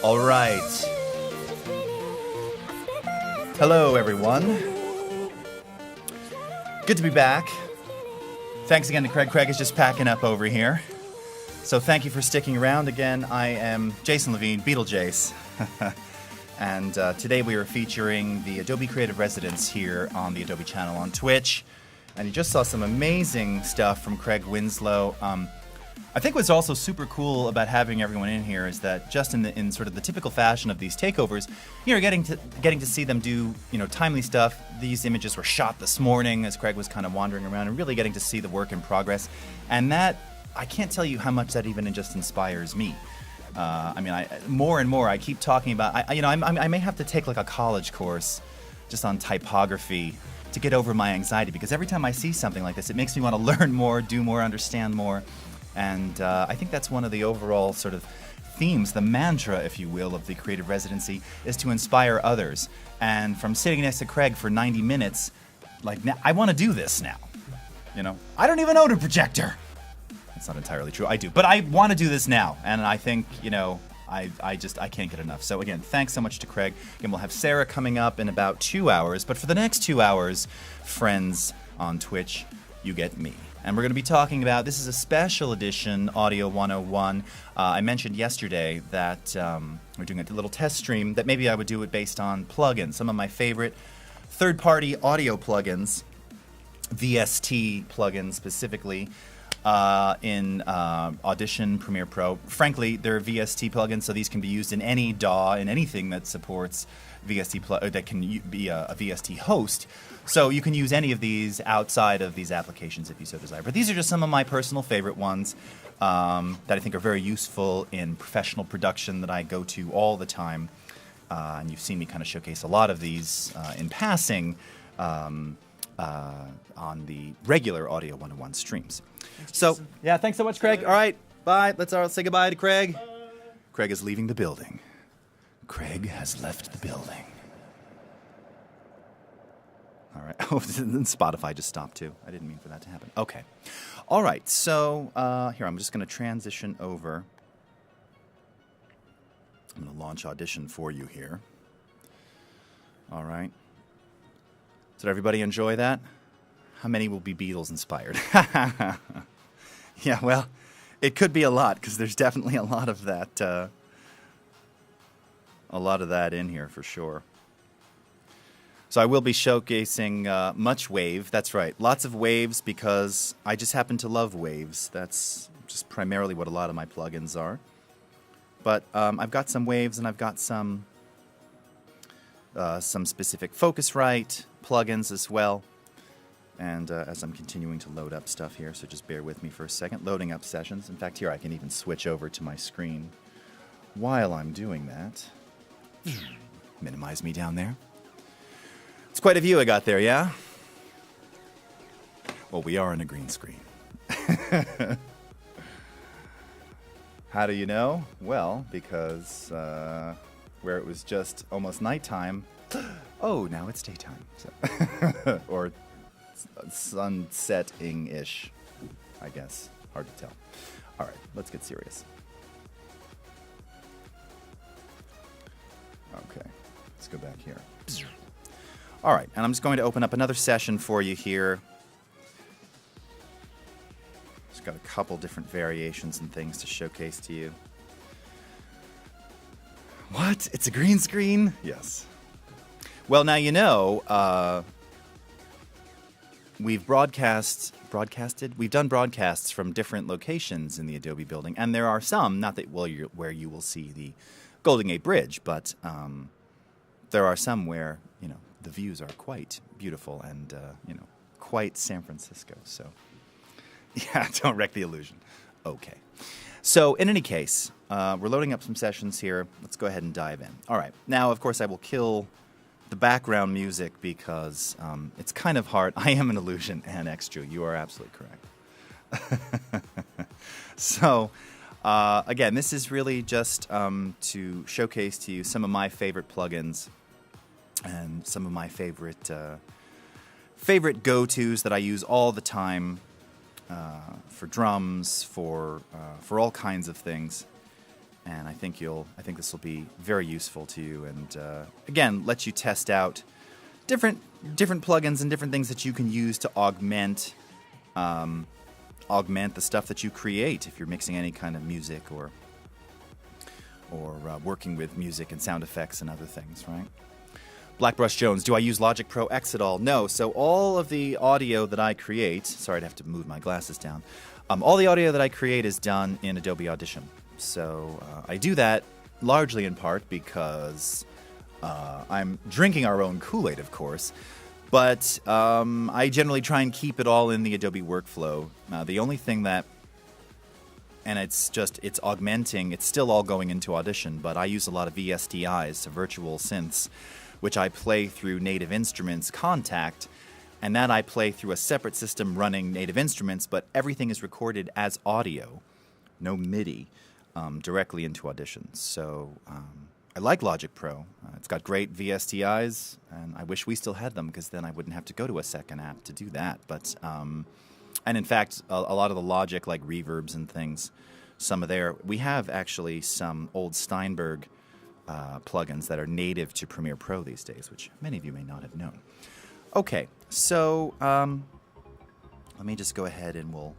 All right. Hello, everyone. Good to be back. Thanks again to Craig. Craig is just packing up over here. So thank you for sticking around again. I am Jason Levine, Beetlejace. And today we are featuring the Adobe Creative Residents here on the Adobe channel on Twitch. And you just saw some amazing stuff from Craig Winslow. I think what's also super cool about having everyone in here is that just in sort of the typical fashion of these takeovers, you're getting to see them do timely stuff. These images were shot this morning as Craig was kind of wandering around and really getting to see the work in progress. And that, I can't tell you how much that even just inspires me. More and more I keep talking about. I may have to take like a college course just on typography to get over my anxiety, because every time I see something like this, it makes me want to learn more, do more, understand more. And I think that's one of the overall sort of themes, the mantra, if you will, of the creative residency, is to inspire others. And from sitting next to Craig for 90 minutes, like, now, I want to do this now. I don't even own a projector. That's not entirely true. I do. But I want to do this now. And I think, I can't get enough. So again, thanks so much to Craig. Again, we'll have Sarah coming up in about 2 hours. But for the next 2 hours, friends on Twitch, you get me. And we're going to be talking about, this is a special edition Audio 101. I mentioned yesterday that we're doing a little test stream that maybe I would do it based on plugins. Some of my favorite third-party audio plugins, VST plugins specifically, in Audition, Premiere Pro. Frankly, they're VST plugins, so these can be used in any DAW, in anything that supports VST, that can be a VST host. So you can use any of these outside of these applications if you so desire. But these are just some of my personal favorite ones that I think are very useful in professional production that I go to all the time. And you've seen me kind of showcase a lot of these in passing on the regular Audio 101 streams. Thanks, Jason. Yeah, thanks so much, Craig. All right, bye. Let's say goodbye to Craig. Craig is leaving the building. Craig has left the building. All right. Oh, Spotify just stopped too. I didn't mean for that to happen. Okay. All right. So here, I'm just going to transition over. I'm going to launch Audition for you here. All right. Did everybody enjoy that? How many will be Beatles inspired? Yeah, well, it could be a lot, because there's definitely a lot of that. A lot of that in here for sure. So I will be showcasing much wave. That's right, lots of waves, because I just happen to love waves. That's just primarily what a lot of my plugins are. But I've got some waves, and I've got some specific Focusrite plugins as well. And as I'm continuing to load up stuff here, so just bear with me for a second. Loading up sessions. In fact, here I can even switch over to my screen while I'm doing that. Minimize me down there. It's quite a view I got there, yeah? Well, we are on a green screen. How do you know? Well, because where it was just almost nighttime, oh, now it's daytime. So or sunsetting-ish, I guess. Hard to tell. All right, let's get serious. Okay, let's go back here. All right, and I'm just going to open up another session for you here. Just got a couple different variations and things to showcase to you. What? It's a green screen? Yes. Well, now you know, we've we've done broadcasts from different locations in the Adobe building, and there are some, not that where you will see the Golden Gate Bridge, but there are some where, the views are quite beautiful and, quite San Francisco. So, yeah, don't wreck the illusion. Okay. So, in any case, we're loading up some sessions here. Let's go ahead and dive in. All right. Now, of course, I will kill the background music because it's kind of hard. I am an illusion and Xtru. You are absolutely correct. So, again, this is really just to showcase to you some of my favorite plugins and some of my favorite go-tos that I use all the time for drums, for all kinds of things. and I think this will be very useful to you, and again, let you test out different plugins and different things that you can use to augment the stuff that you create if you're mixing any kind of music or working with music and sound effects and other things, right? Blackbrush Jones, do I use Logic Pro X at all? No. So all of the audio that I create, sorry, I'd have to move my glasses down. All the audio that I create is done in Adobe Audition. So I do that largely in part because I'm drinking our own Kool-Aid, of course. But I generally try and keep it all in the Adobe workflow. The only thing that, and it's augmenting, it's still all going into Audition, but I use a lot of VSTIs, so virtual synths, which I play through Native Instruments Contact, and that I play through a separate system running Native Instruments, but everything is recorded as audio, no MIDI, directly into Audition. So I like Logic Pro. It's got great VSTIs, and I wish we still had them because then I wouldn't have to go to a second app to do that. But and in fact, a lot of the Logic, like Reverbs and things, we have actually some old Steinberg plugins that are native to Premiere Pro these days, which many of you may not have known. Okay, so let me just go ahead and we'll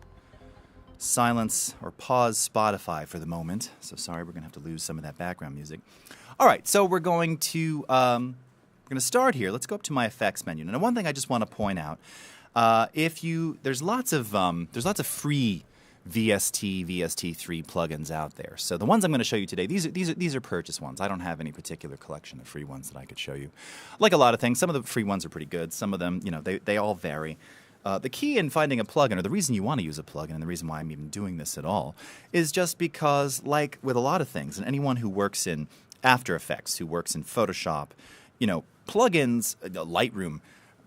silence or pause Spotify for the moment. So sorry, we're going to have to lose some of that background music. All right, so we're going to start here. Let's go up to my effects menu. Now, one thing I just want to point out, there's lots of free VST, VST3 plugins out there. So the ones I'm going to show you today, these are purchase ones. I don't have any particular collection of free ones that I could show you. Like a lot of things, some of the free ones are pretty good. Some of them, they all vary. The key in finding a plugin, or the reason you want to use a plugin, and the reason why I'm even doing this at all, is just because, like with a lot of things, and anyone who works in After Effects, who works in Photoshop, plugins, Lightroom,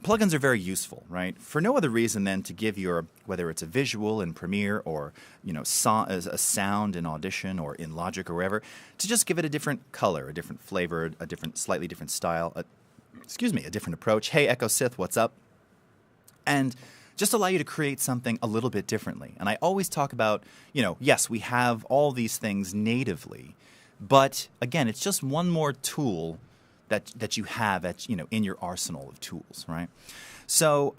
plugins are very useful, right? For no other reason than to give whether it's a visual in Premiere or, a sound in Audition or in Logic or wherever, to just give it a different color, a different flavor, slightly different style, a different approach. Hey, Echo Sith, what's up? And just allow you to create something a little bit differently. And I always talk about, yes, we have all these things natively, but again, it's just one more tool that you have in your arsenal of tools, right? So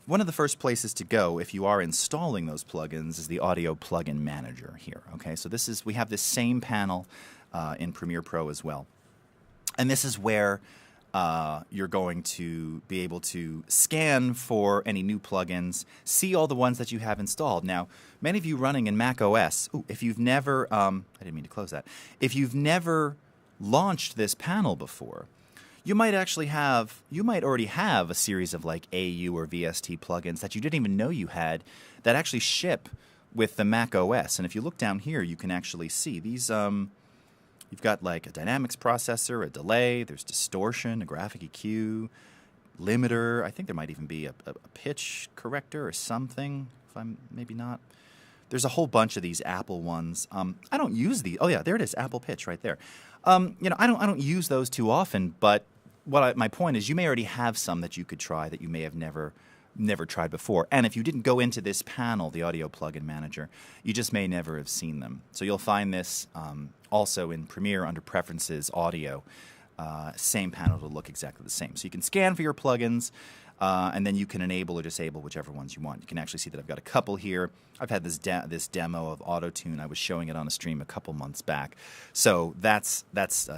one of the first places to go if you are installing those plugins is the Audio Plugin Manager here. Okay, so we have this same panel in Premiere Pro as well, and this is where you're going to be able to scan for any new plugins, see all the ones that you have installed. Now, many of you running in Mac OS, if you've never, I didn't mean to close that. If you've never launched this panel before, you might already have a series of like AU or VST plugins that you didn't even know you had that actually ship with the Mac OS. And if you look down here, you can actually see these. You've got like a dynamics processor, a delay, there's distortion, a graphic EQ, limiter. I think there might even be a pitch corrector or something, if I'm maybe not. There's a whole bunch of these Apple ones. I don't use these. Oh yeah, there it is, Apple Pitch right there. I don't use those too often, but my point is you may already have some that you could try that you may have never tried before. And if you didn't go into this panel, the Audio Plugin Manager, you just may never have seen them. So you'll find this also in Premiere under Preferences, Audio. Same panel to look exactly the same. So you can scan for your plugins, and then you can enable or disable whichever ones you want. You can actually see that I've got a couple here. I've had this demo of Auto-Tune. I was showing it on a stream a couple months back. So that's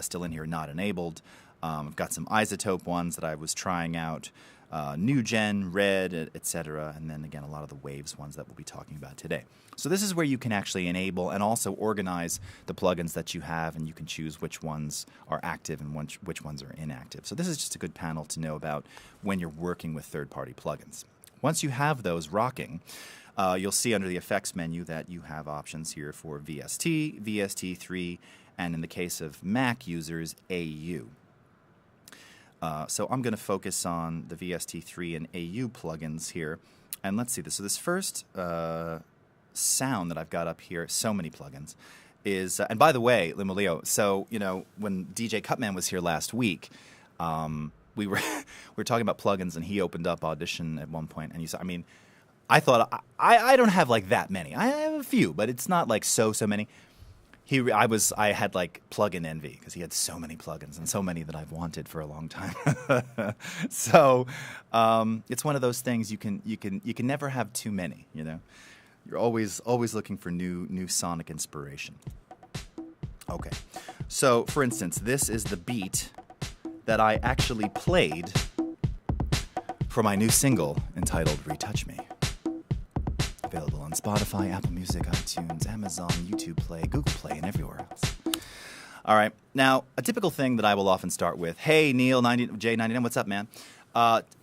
still in here, not enabled. I've got some isotope ones that I was trying out. NUGEN, RED, etc., and then again a lot of the Waves ones that we'll be talking about today. So this is where you can actually enable and also organize the plugins that you have, and you can choose which ones are active and which ones are inactive. So this is just a good panel to know about when you're working with third-party plugins. Once you have those rocking, you'll see under the effects menu that you have options here for VST, VST3, and in the case of Mac users, AU. So I'm going to focus on the VST3 and AU plugins here. And let's see this. So this first sound that I've got up here, so many plugins, is, and by the way, Limoleo, so, when DJ Cutman was here last week, we were talking about plugins, and he opened up Audition at one point, and you saw, I thought, I don't have like that many. I have a few, but it's not like so many. I had like plugin envy because he had so many plugins and so many that I've wanted for a long time. So it's one of those things you can never have too many. You know, you're always looking for new sonic inspiration. Okay, so for instance, this is the beat that I actually played for my new single entitled "Retouch Me." Available on Spotify, Apple Music, iTunes, Amazon, YouTube Play, Google Play, and everywhere else. All right. Now, a typical thing that I will often start with, hey, Neil, J99, what's up, man?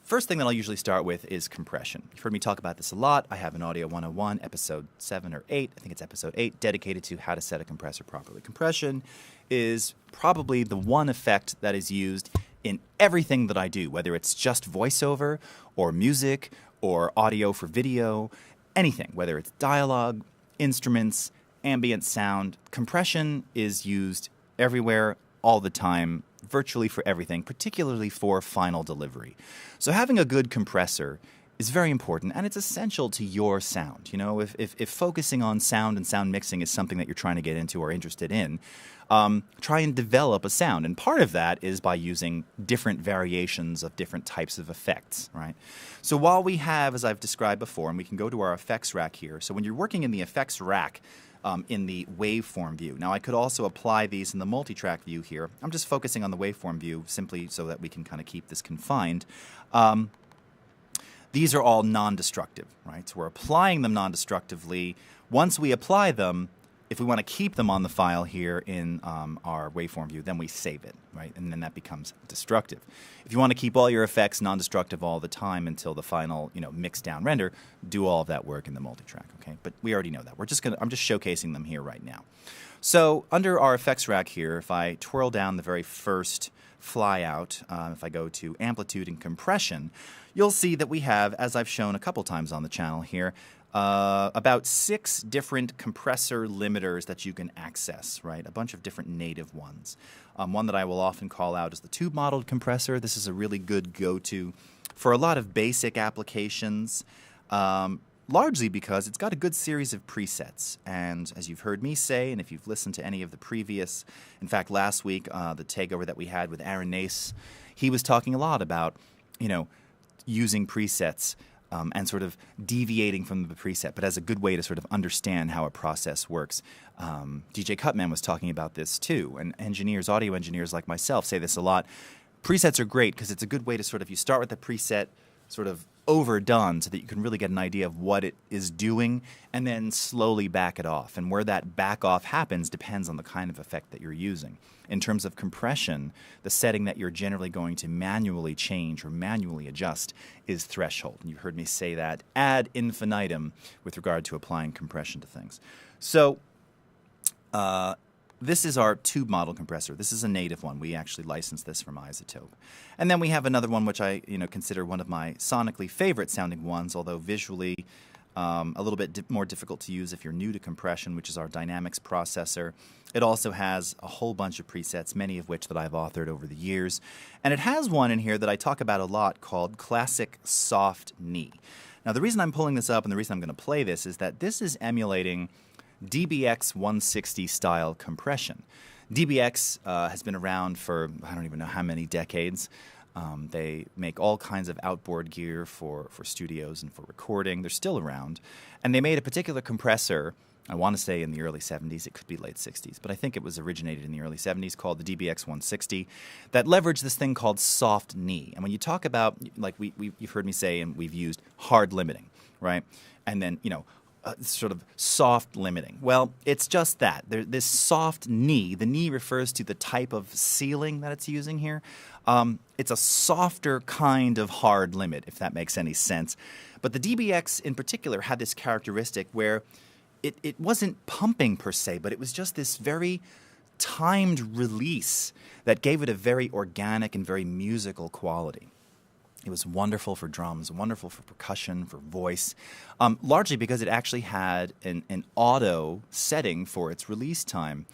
First thing that I'll usually start with is compression. You've heard me talk about this a lot. I have an Audio 101, episode 7 or 8, I think it's episode 8, dedicated to how to set a compressor properly. Compression is probably the one effect that is used in everything that I do, whether it's just voiceover or music or audio for video, anything, whether it's dialogue, instruments, ambient sound. Compression is used everywhere, all the time, virtually for everything, particularly for final delivery. So having a good compressor is very important, and it's essential to your sound. You know, if focusing on sound and sound mixing is something that you're trying to get into or interested in, try and develop a sound. And part of that is by using different variations of different types of effects, right? So while we have, as I've described before, and we can go to our effects rack here. So when you're working in the effects rack, in the waveform view. Now, I could also apply these in the multi-track view here. I'm just focusing on the waveform view simply so that we can kind of keep this confined. These are all non-destructive, right? So we're applying them non-destructively. Once we apply them, if we want to keep them on the file here in our waveform view, then we save it, right? And then that becomes destructive. If you want to keep all your effects non-destructive all the time until the final, mix down render, do all of that work in the multi-track, okay? But we already know that. I'm just showcasing them here right now. So under our effects rack here, if I twirl down the very first flyout, if I go to amplitude and compression, you'll see that we have, as I've shown a couple times on the channel here, about 6 different compressor limiters that you can access, right? A bunch of different native ones. One that I will often call out is the tube modeled compressor. This is a really good go-to for a lot of basic applications, largely because it's got a good series of presets. And as you've heard me say, and if you've listened to any of the previous, in fact, last week, the takeover that we had with Aaron Nace, he was talking a lot about, using presets and sort of deviating from the preset, but as a good way to sort of understand how a process works. DJ Cutman was talking about this too, and audio engineers like myself say this a lot. Presets are great because it's a good way to sort of, you start with the preset sort of overdone so that you can really get an idea of what it is doing and then slowly back it off. And where that back off happens depends on the kind of effect that you're using. In terms of compression, the setting that you're generally going to manually change or manually adjust is threshold. And you've heard me say that ad infinitum with regard to applying compression to things. So this is our tube model compressor. This is a native one. We actually licensed this from Isotope. And then we have another one which I consider one of my sonically favorite sounding ones, although visually a little bit more difficult to use if you're new to compression, which is our Dynamics processor. It also has a whole bunch of presets, many of which that I've authored over the years. And it has one in here that I talk about a lot called Classic Soft Knee. Now, the reason I'm pulling this up and the reason I'm going to play this is that this is emulating DBX 160 style compression. DBX has been around for I don't even know how many decades. They make all kinds of outboard gear for studios and for recording. They're still around. And they made a particular compressor, I want to say in the early 70s, it could be late 60s, but I think it was originated in the early 70s, called the DBX 160, that leveraged this thing called soft knee. And when you talk about, like you've heard me say, and we've used hard limiting, right? And then, sort of soft limiting. Well, it's just that. This soft knee, the knee refers to the type of sealing that it's using here. It's a softer kind of hard limit, if that makes any sense. But the DBX in particular had this characteristic where it wasn't pumping per se, but it was just this very timed release that gave it a very organic and very musical quality. It was wonderful for drums, wonderful for percussion, for voice, largely because it actually had an auto setting for its release time.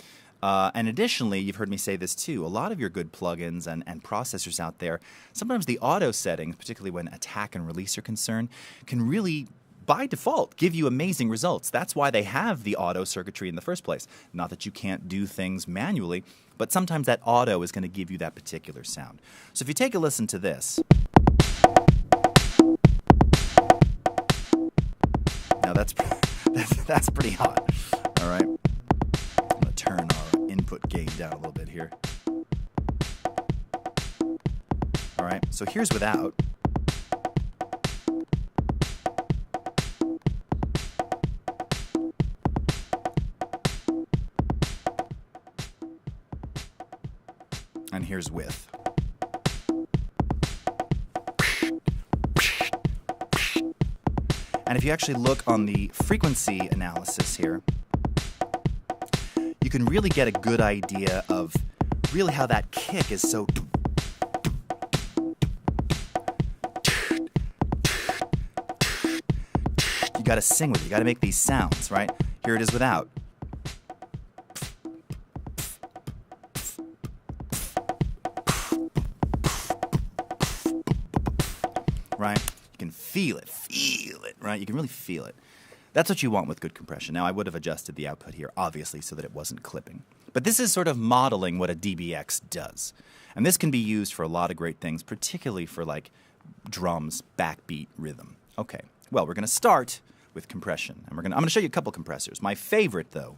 And additionally, you've heard me say this too, a lot of your good plugins and processors out there, sometimes the auto settings, particularly when attack and release are concerned, can really by default, give you amazing results. That's why they have the auto circuitry in the first place. Not that you can't do things manually, but sometimes that auto is going to give you that particular sound. So if you take a listen to this. Now that's pretty hot. All right. I'm going to turn our input gain down a little bit here. All right. So here's without. And here's with. And if you actually look on the frequency analysis here, you can really get a good idea of really how that kick is so. You got to sing with it. You got to make these sounds, right? Here it is without. Right? You can feel it, right? You can really feel it. That's what you want with good compression. Now, I would have adjusted the output here, obviously, so that it wasn't clipping. But this is sort of modeling what a DBX does. And this can be used for a lot of great things, particularly for like drums, backbeat, rhythm. Okay, well, we're going to start with compression. And I'm going to show you a couple compressors. My favorite, though,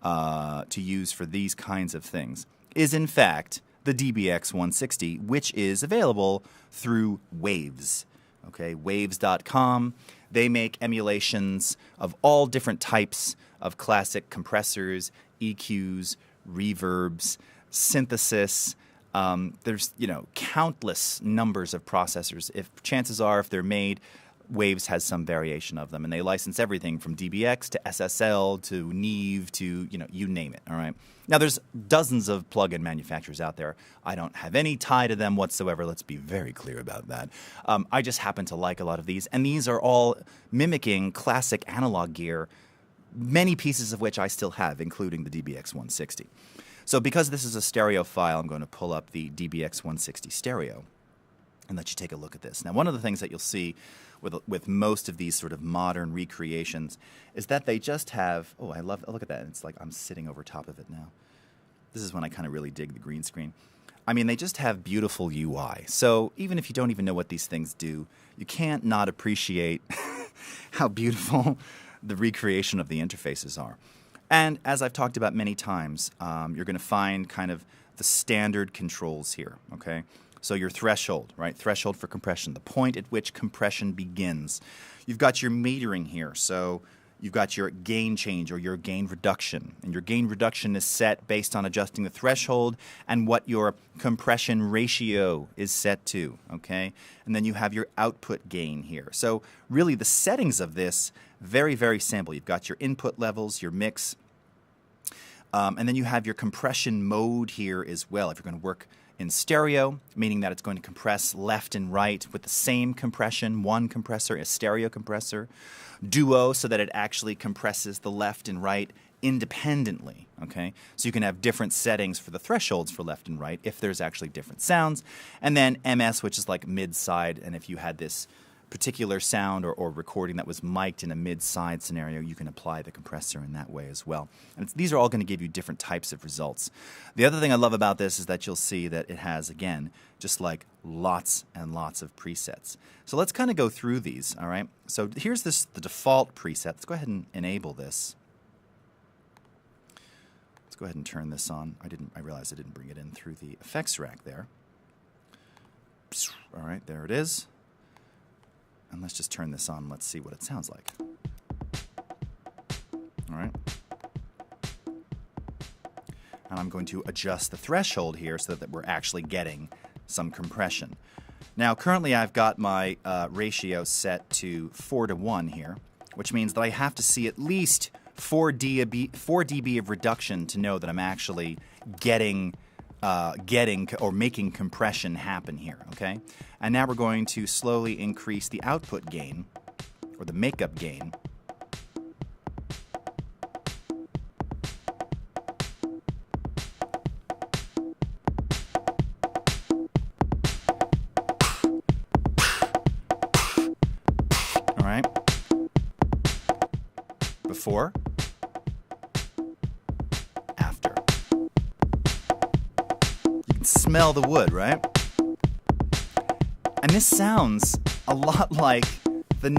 to use for these kinds of things is, in fact, the DBX 160, which is available through Waves. Okay, waves.com. They make emulations of all different types of classic compressors, EQs, reverbs, synthesis. There's, countless numbers of processors. Chances are, if they're made, Waves has some variation of them, and they license everything from DBX to SSL to Neve to, you name it, all right? Now, there's dozens of plug-in manufacturers out there. I don't have any tie to them whatsoever. Let's be very clear about that. I just happen to like a lot of these, and these are all mimicking classic analog gear, many pieces of which I still have, including the DBX 160. So because this is a stereo file, I'm going to pull up the DBX 160 stereo and let you take a look at this. Now, one of the things that you'll see with most of these sort of modern recreations is that they just have, look at that. It's like I'm sitting over top of it now. This is when I kind of really dig the green screen. I mean, they just have beautiful UI. So even if you don't even know what these things do, you can't not appreciate how beautiful the recreation of the interfaces are. And as I've talked about many times, you're going to find kind of the standard controls here, okay? So your threshold, right? Threshold for compression, the point at which compression begins. You've got your metering here. So you've got your gain change or your gain reduction. And your gain reduction is set based on adjusting the threshold and what your compression ratio is set to, okay? And then you have your output gain here. So really the settings of this, very, very simple. You've got your input levels, your mix, and then you have your compression mode here as well. If you're going to work in stereo, meaning that it's going to compress left and right with the same compression, one compressor, a stereo compressor. Duo, so that it actually compresses the left and right independently, okay? So you can have different settings for the thresholds for left and right if there's actually different sounds. And then MS, which is like mid-side, and if you had this particular sound or recording that was mic'd in a mid-side scenario, you can apply the compressor in that way as well. And these are all going to give you different types of results. The other thing I love about this is that you'll see that it has, again, just like lots and lots of presets. So let's kind of go through these, all right? So here's the default preset. Let's go ahead and enable this. Let's go ahead and turn this on. I realized I didn't bring it in through the effects rack there. All right, there it is. And let's just turn this on. Let's see what it sounds like. All right. And I'm going to adjust the threshold here so that we're actually getting some compression. Now, currently I've got my ratio set to 4:1 here, which means that I have to see at least 4 dB of reduction to know that I'm actually getting or making compression happen here, okay? And now we're going to slowly increase the output gain, or the makeup gain. All right? Before, after. You can smell the wood, right? And this sounds a lot like the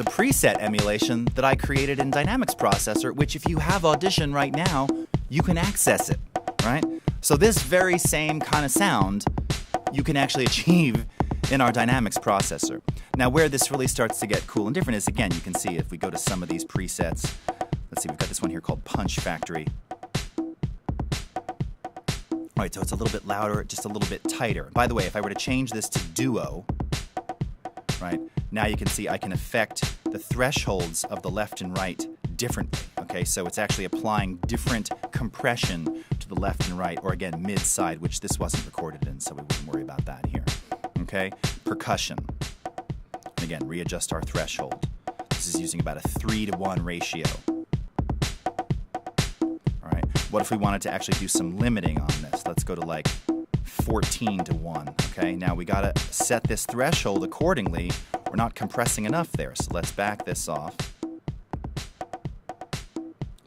preset emulation that I created in Dynamics Processor, which if you have Audition right now, you can access it, right? So this very same kind of sound you can actually achieve in our Dynamics Processor. Now where this really starts to get cool and different is, again, you can see if we go to some of these presets. Let's see, we've got this one here called Punch Factory. All right, so it's a little bit louder, just a little bit tighter. By the way, if I were to change this to Duo, right, now you can see I can affect the thresholds of the left and right differently, okay? So it's actually applying different compression to the left and right, or again, mid-side, which this wasn't recorded in, so we wouldn't worry about that here, okay? Percussion. And again, readjust our threshold. This is using about a 3-to-1 ratio. What if we wanted to actually do some limiting on this? Let's go to like 14-to-1, okay? Now we gotta set this threshold accordingly. We're not compressing enough there, so let's back this off.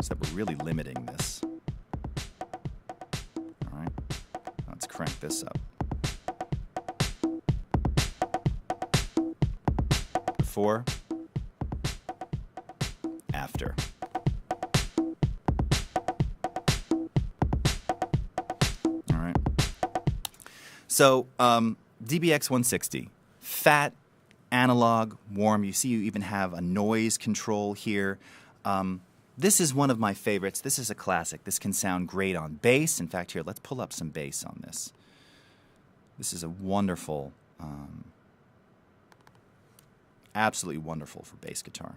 So that we're really limiting this. All right, let's crank this up. Before, after. So, DBX 160, fat, analog, warm. You see you even have a noise control here. This is one of my favorites. This is a classic. This can sound great on bass. In fact, here, let's pull up some bass on this. This is a wonderful, absolutely wonderful for bass guitar.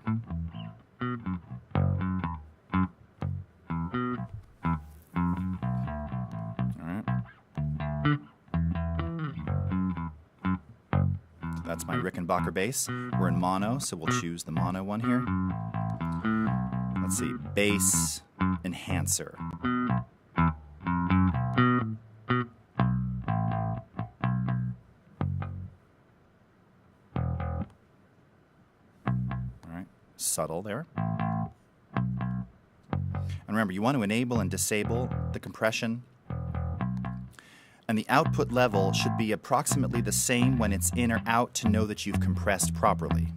That's my Rickenbacker bass. We're in mono, so we'll choose the mono one here. Let's see, bass enhancer. All right, subtle there. And remember, you want to enable and disable the compression. And the output level should be approximately the same when it's in or out to know that you've compressed properly.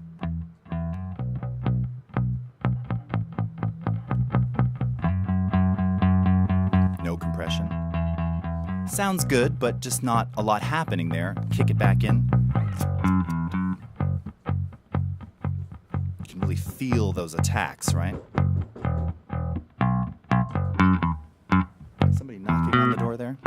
No compression. Sounds good, but just not a lot happening there. Kick it back in. You can really feel those attacks, right? Somebody knocking on the door there?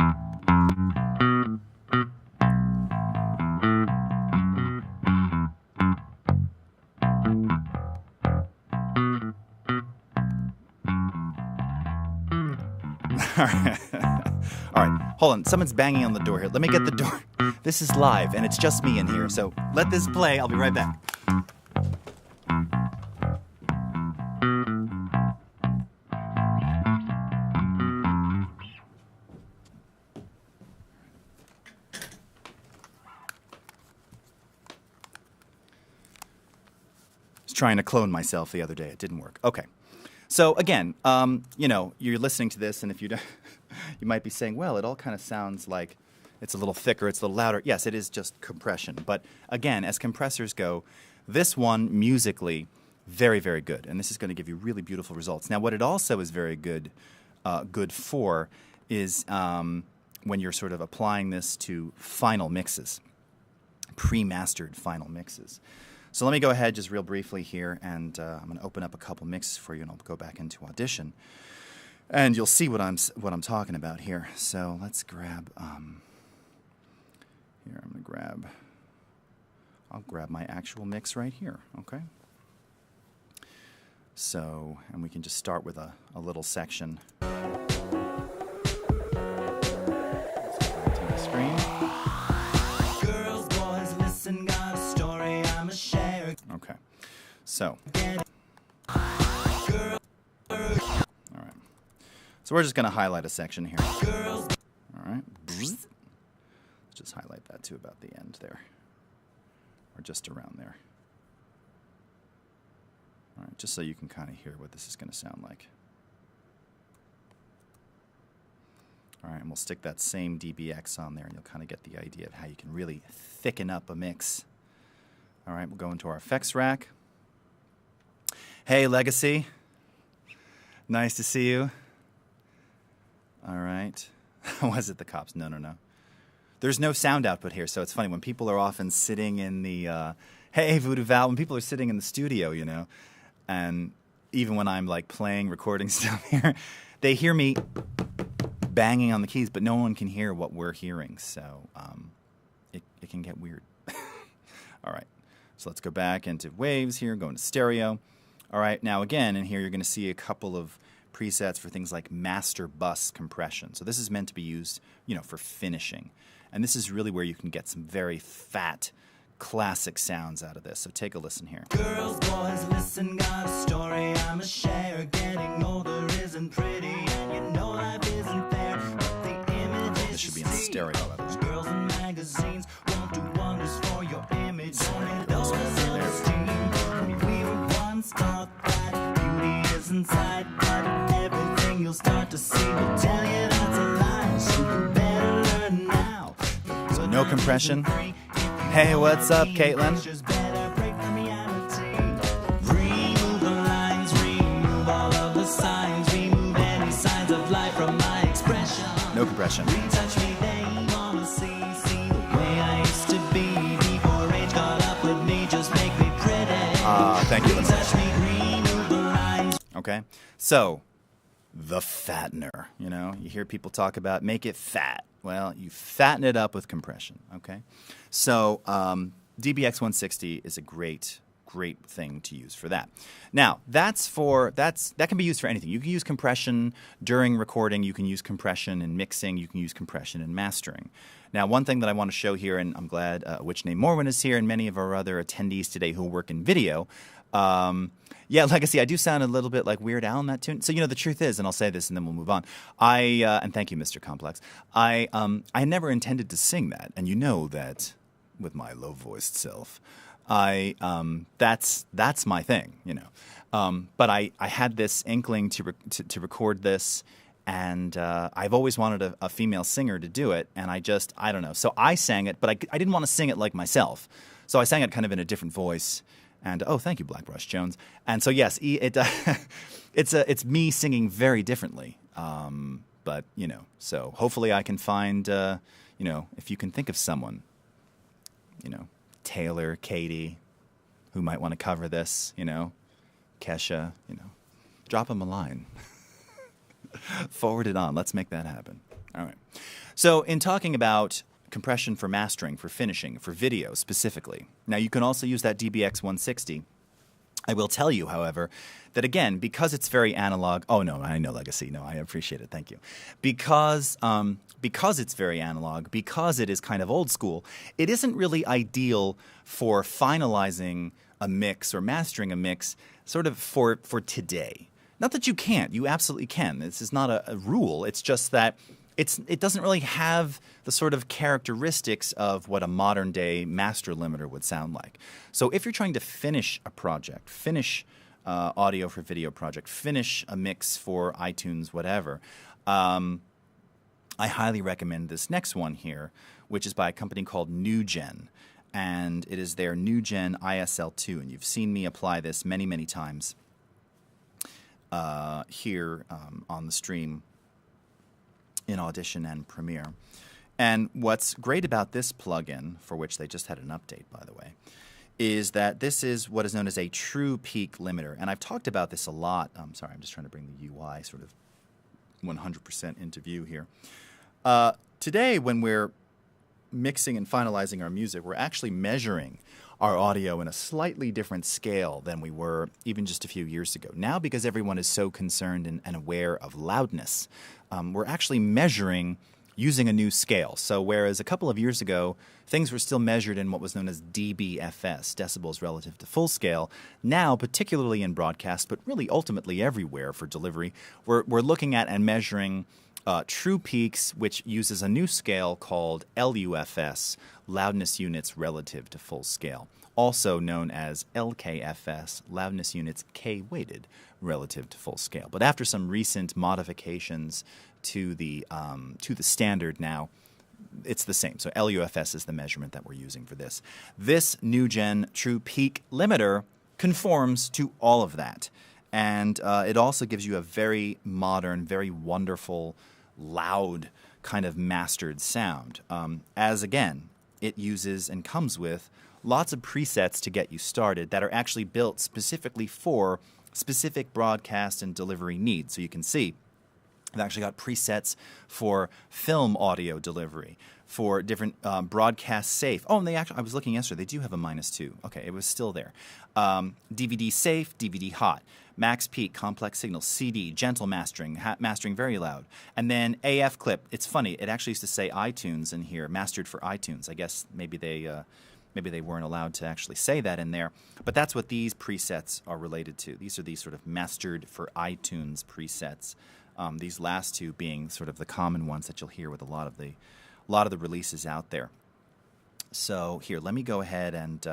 All right, hold on. Someone's banging on the door here. Let me get the door. This is live, and it's just me in here, so let this play. I'll be right back. I was trying to clone myself the other day. It didn't work. Okay. So again, you know, you're listening to this, and if you don't, you might be saying, well, it all kind of sounds like it's a little thicker, it's a little louder. Yes, it is just compression. But again, as compressors go, this one musically, very, very good. And this is going to give you really beautiful results. Now, what it also is very good for is when you're sort of applying this to final mixes, pre-mastered final mixes. So let me go ahead just real briefly here, and I'm going to open up a couple mixes for you, and I'll go back into Audition, and you'll see what I'm talking about here. So let's grab here. I'll grab my actual mix right here. Okay. So, and we can just start with a little section. Let's go back to the screen. Okay, so, all right, so we're just going to highlight a section here. All right, let's just highlight that to about the end there, or just around there. just so you can kind of hear what this is going to sound like. All right, and we'll stick that same DBX on there, and you'll kind of get the idea of how you can really thicken up a mix. All right, we'll go into our effects rack. Hey, Legacy. Nice to see you. All right. Was it the cops? No, no, no. There's no sound output here, so it's funny. When people are often sitting in the, hey, Voodoo Val, when people are sitting in the studio, you know, and even when I'm, like, playing, recording stuff here, they hear me banging on the keys, but no one can hear what we're hearing, so it can get weird. All right, so let's go back into waves here, go into stereo. All right, now again, in here you're going to see a couple of presets for things like master bus compression. So this is meant to be used, you know, for finishing. And this is really where you can get some very fat, classic sounds out of this. So take a listen here. Girls, boys, listen, got a story I'm a share. Getting older isn't pretty, and you know life isn't fair. But the images this should be in stereo. Girls in magazines won't do wonders for your image. Only those self-esteem. We were once taught that beauty is inside, but everything you'll start to see will tell you that's a lie. So you better learn now. So no compression. Hey, what's up, Caitlin? Remove the lines, remove all of the signs, remove any signs of life from my expression. No compression. Retouch me, they wanna see the way I used to be before age caught up with me. Just make me pretty. Thank you. Retouch me, remove the lines. Okay, so the fattener. You know, you hear people talk about make it fat. Well, you fatten it up with compression, okay? So DBX 160 is a great thing to use for that. Now, that can be used for anything. You can use compression during recording. You can use compression in mixing. You can use compression in mastering. Now, one thing that I want to show here, and I'm glad Which Name Morwin is here and many of our other attendees today who work in video. Yeah, Legacy, I do sound a little bit like Weird Al in that tune. So, you know, the truth is, and I'll say this and then we'll move on. And thank you, Mr. Complex. I never intended to sing that. And you know that with my low-voiced self, that's my thing, you know. But I had this inkling to record this, and I've always wanted a female singer to do it, and I don't know. So I sang it, but I didn't want to sing it like myself. So I sang it kind of in a different voice. And oh, thank you, Blackbrush Jones. And so yes, it's me singing very differently. But you know, so hopefully I can find you know, if you can think of someone, you know, Taylor, Katie, who might want to cover this, you know, Kesha, you know, drop them a line, forward it on. Let's make that happen. All right. So in talking about compression for mastering, for finishing, for video specifically. Now, you can also use that DBX 160. I will tell you, however, that again, because it's very analog. Oh, no, I know Legacy. No, I appreciate it. Thank you. Because it's very analog, because it is kind of old school, it isn't really ideal for finalizing a mix or mastering a mix sort of for today. Not that you can't. You absolutely can. This is not a rule. It's just that it doesn't really have the sort of characteristics of what a modern-day master limiter would sound like. So if you're trying to finish a project, finish audio for video project, finish a mix for iTunes, whatever, I highly recommend this next one here, which is by a company called NUGEN. And it is their NUGEN ISL2. And you've seen me apply this many, many times here on the stream in Audition and Premiere. And what's great about this plugin, for which they just had an update, by the way, is that this is what is known as a true peak limiter. And I've talked about this a lot. I'm sorry, I'm just trying to bring the UI sort of 100% into view here. Today, when we're mixing and finalizing our music, we're actually measuring our audio in a slightly different scale than we were even just a few years ago. Now, because everyone is so concerned and aware of loudness, we're actually measuring using a new scale. So whereas a couple of years ago, things were still measured in what was known as dBFS, decibels relative to full scale, now, particularly in broadcast, but really ultimately everywhere for delivery, we're looking at and measuring true peaks, which uses a new scale called LUFS, loudness units relative to full scale. also known as LKFS, loudness units K-weighted relative to full scale. But after some recent modifications to the standard now, it's the same. So LUFS is the measurement that we're using for this. This NUGEN True Peak limiter conforms to all of that. And it also gives you a very modern, very wonderful, loud kind of mastered sound. As again, it uses and comes with lots of presets to get you started that are actually built specifically for specific broadcast and delivery needs. So you can see I've actually got presets for film audio delivery, for different broadcast safe. Oh, and they actually, I was looking yesterday, they do have a -2. Okay, it was still there. DVD safe, DVD hot, max peak, complex signal, CD, gentle mastering, mastering very loud. And then AF clip. It's funny, it actually used to say iTunes in here, mastered for iTunes. I guess maybe they weren't allowed to actually say that in there. But that's what these presets are related to. These are these sort of mastered for iTunes presets. These last two being sort of the common ones that you'll hear with a lot of the releases out there. So here, let me go ahead and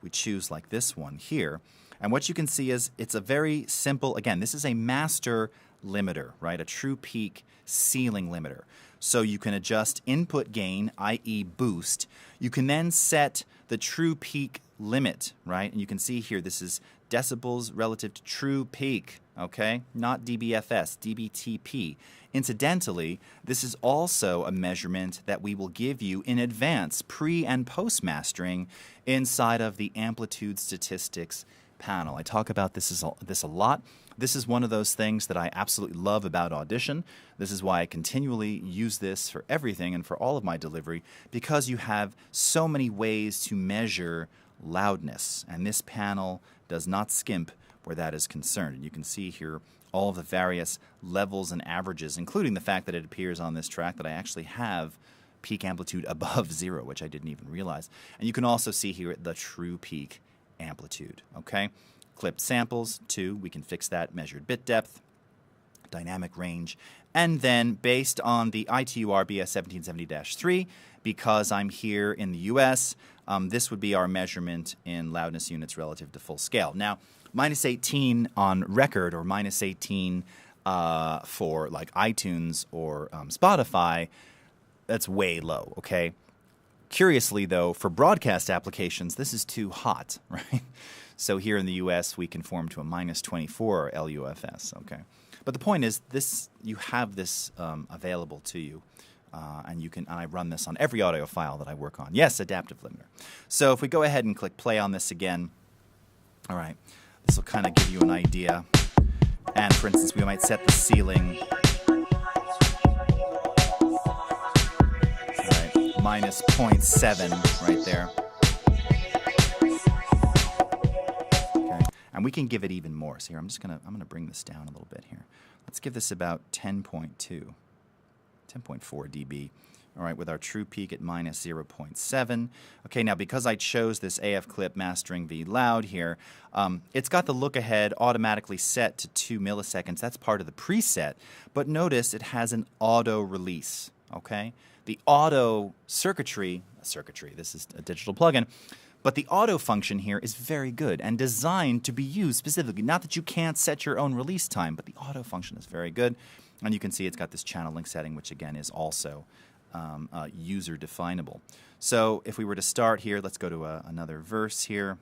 we choose like this one here. And what you can see is it's a very simple, again, this is a master limiter, right? A true peak ceiling limiter. So you can adjust input gain, i.e. boost. You can then set the true peak limit, right? And you can see here, this is decibels relative to true peak, okay? Not dBFS, dBTP. Incidentally, this is also a measurement that we will give you in advance, pre- and post-mastering, inside of the amplitude statistics panel. I talk about this a lot. This is one of those things that I absolutely love about Audition. This is why I continually use this for everything and for all of my delivery, because you have so many ways to measure loudness, and this panel does not skimp where that is concerned. And you can see here all of the various levels and averages, including the fact that it appears on this track that I actually have peak amplitude above 0, which I didn't even realize. And you can also see here the true peak amplitude, okay? Clipped samples, 2, we can fix that, measured bit depth, dynamic range, and then based on the ITU RBS 1770-3, because I'm here in the US, this would be our measurement in loudness units relative to full scale. Now, -18 on record or -18 for like iTunes or Spotify, that's way low, okay? Curiously, though, for broadcast applications, this is too hot, right? So here in the US, we conform to a -24 LUFS, okay? But the point is, you have this available to you, and I run this on every audio file that I work on. Yes, adaptive limiter. So if we go ahead and click play on this again, all right, this will kind of give you an idea. And for instance, we might set the ceiling, all right, -0.7 right there. And we can give it even more. So here, I'm gonna bring this down a little bit here. Let's give this about 10.2, 10.4 dB. All right, with our true peak at -0.7. Okay, now because I chose this AF clip mastering V loud here, it's got the look ahead automatically set to 2 milliseconds. That's part of the preset. But notice it has an auto release. Okay, the auto circuitry. This is a digital plugin. But the auto function here is very good and designed to be used specifically. Not that you can't set your own release time, but the auto function is very good. And you can see it's got this channel link setting, which again is also user definable. So if we were to start here, let's go to another verse here.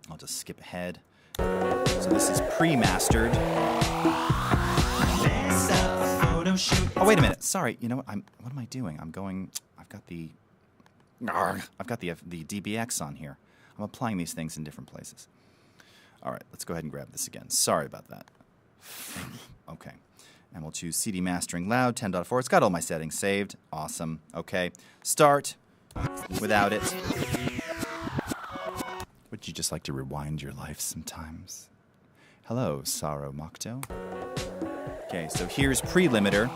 I'll just skip ahead. So this is pre-mastered. Oh, wait a minute. Sorry. You know what? What am I doing? I've got the DBX on here. I'm applying these things in different places. All right, let's go ahead and grab this again. Sorry about that. Okay. And we'll choose CD Mastering Loud 10.4. It's got all my settings saved. Awesome. Okay. Start without it. Would you just like to rewind your life sometimes? Hello, Saro Mokto. Okay, so here's pre-limiter.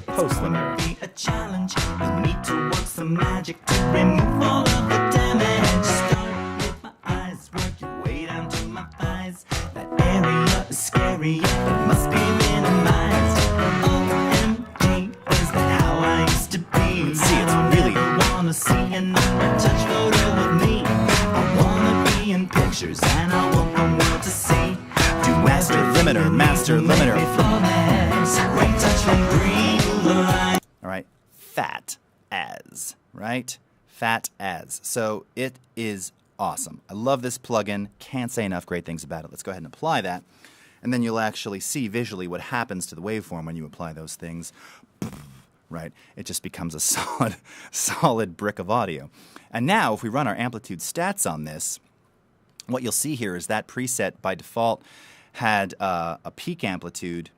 Post-limiter. A challenge. I need to work some magic to remove all of the damage. Start with my eyes, work your way down to my thighs. That area is scary, it must be minimized. OMG, is that how I used to be? See, it's really wanna see another touch photo with me. I wanna be in pictures and I want the world to see. Do Master limiter, master limiter. Retouch and breathe the line. All right, fat as, right? Fat as. So it is awesome. I love this plugin. Can't say enough great things about it. Let's go ahead and apply that. And then you'll actually see visually what happens to the waveform when you apply those things. Right? It just becomes a solid brick of audio. And now, if we run our amplitude stats on this, what you'll see here is that preset by default had a peak amplitude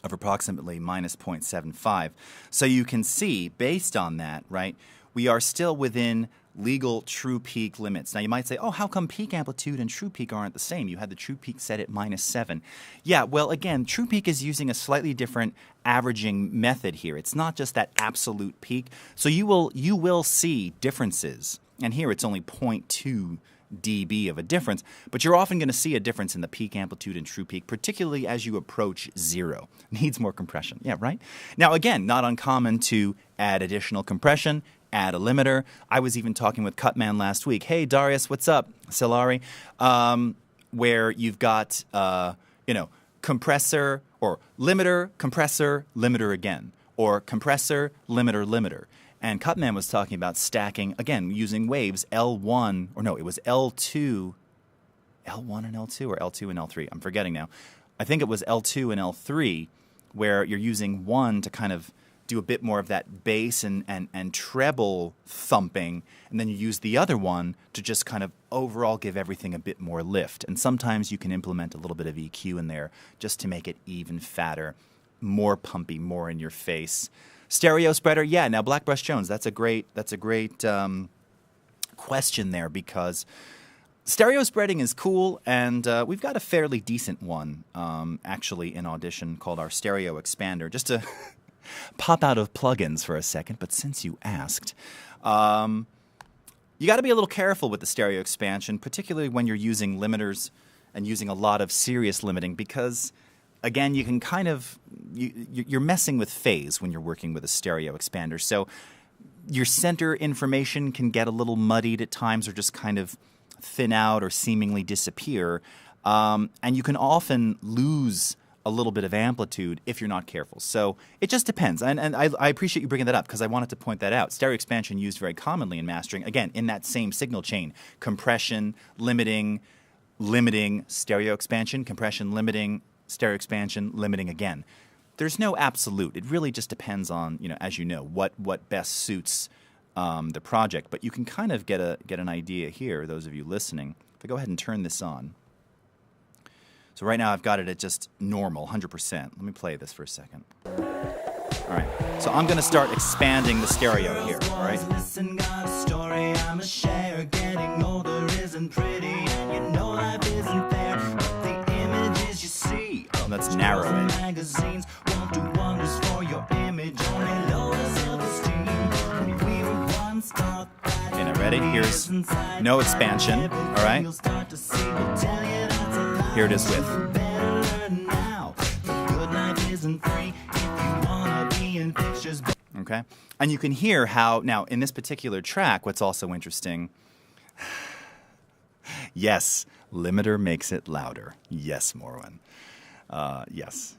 of approximately minus 0.75. So you can see, based on that, right, we are still within legal true peak limits. Now you might say, oh, how come peak amplitude and true peak aren't the same? You had the true peak set at -7. Yeah, well, again, true peak is using a slightly different averaging method here. It's not just that absolute peak. So you will see differences. And here it's only 0.2 dB of a difference, but you're often going to see a difference in the peak amplitude and true peak, particularly as you approach 0. Needs more compression. Yeah, right? Now, again, not uncommon to add additional compression, add a limiter. I was even talking with Cutman last week. Hey, Darius, what's up? Silari. Where you've got, compressor or limiter, compressor, limiter again, or compressor, limiter, limiter. And Cutman was talking about stacking, again, using waves L1, or no, it was L2, L1 and L2, or L2 and L3. I'm forgetting now. I think it was L2 and L3, where you're using one to kind of do a bit more of that bass and treble thumping, and then you use the other one to just kind of overall give everything a bit more lift. And sometimes you can implement a little bit of EQ in there just to make it even fatter, more pumpy, more in your face. Stereo spreader, yeah. Now, Blackbrush Jones, that's a great question there, because stereo spreading is cool, and we've got a fairly decent one actually in Audition called our Stereo Expander. Just to pop out of plugins for a second, but since you asked, you got to be a little careful with the stereo expansion, particularly when you're using limiters and using a lot of serious limiting, because again, you can kind of, you're messing with phase when you're working with a stereo expander. So your center information can get a little muddied at times, or just kind of thin out or seemingly disappear. And you can often lose a little bit of amplitude if you're not careful. So it just depends. And I appreciate you bringing that up, because I wanted to point that out. Stereo expansion used very commonly in mastering, again, in that same signal chain. Compression, limiting, stereo expansion, compression, limiting, stereo expansion, limiting again. There's no absolute. It really just depends on, as you know, what best suits the project. But you can kind of get an idea here, those of you listening. If I go ahead and turn this on. So right now I've got it at just normal, 100%. Let me play this for a second. All right. So I'm going to start expanding the stereo here, all right? Listen, got a story I'm a share. Getting older isn't pretty, and you know life isn't fair. But the images you see, let's narrow it. Magazines won't do wonders for your image, only lower self-esteem. We were once taught that. Okay, now ready? Here's no expansion, all right? Here it is with. Okay, and you can hear how, now in this particular track, what's also interesting, yes, limiter makes it louder. Yes, Morwen. Yes.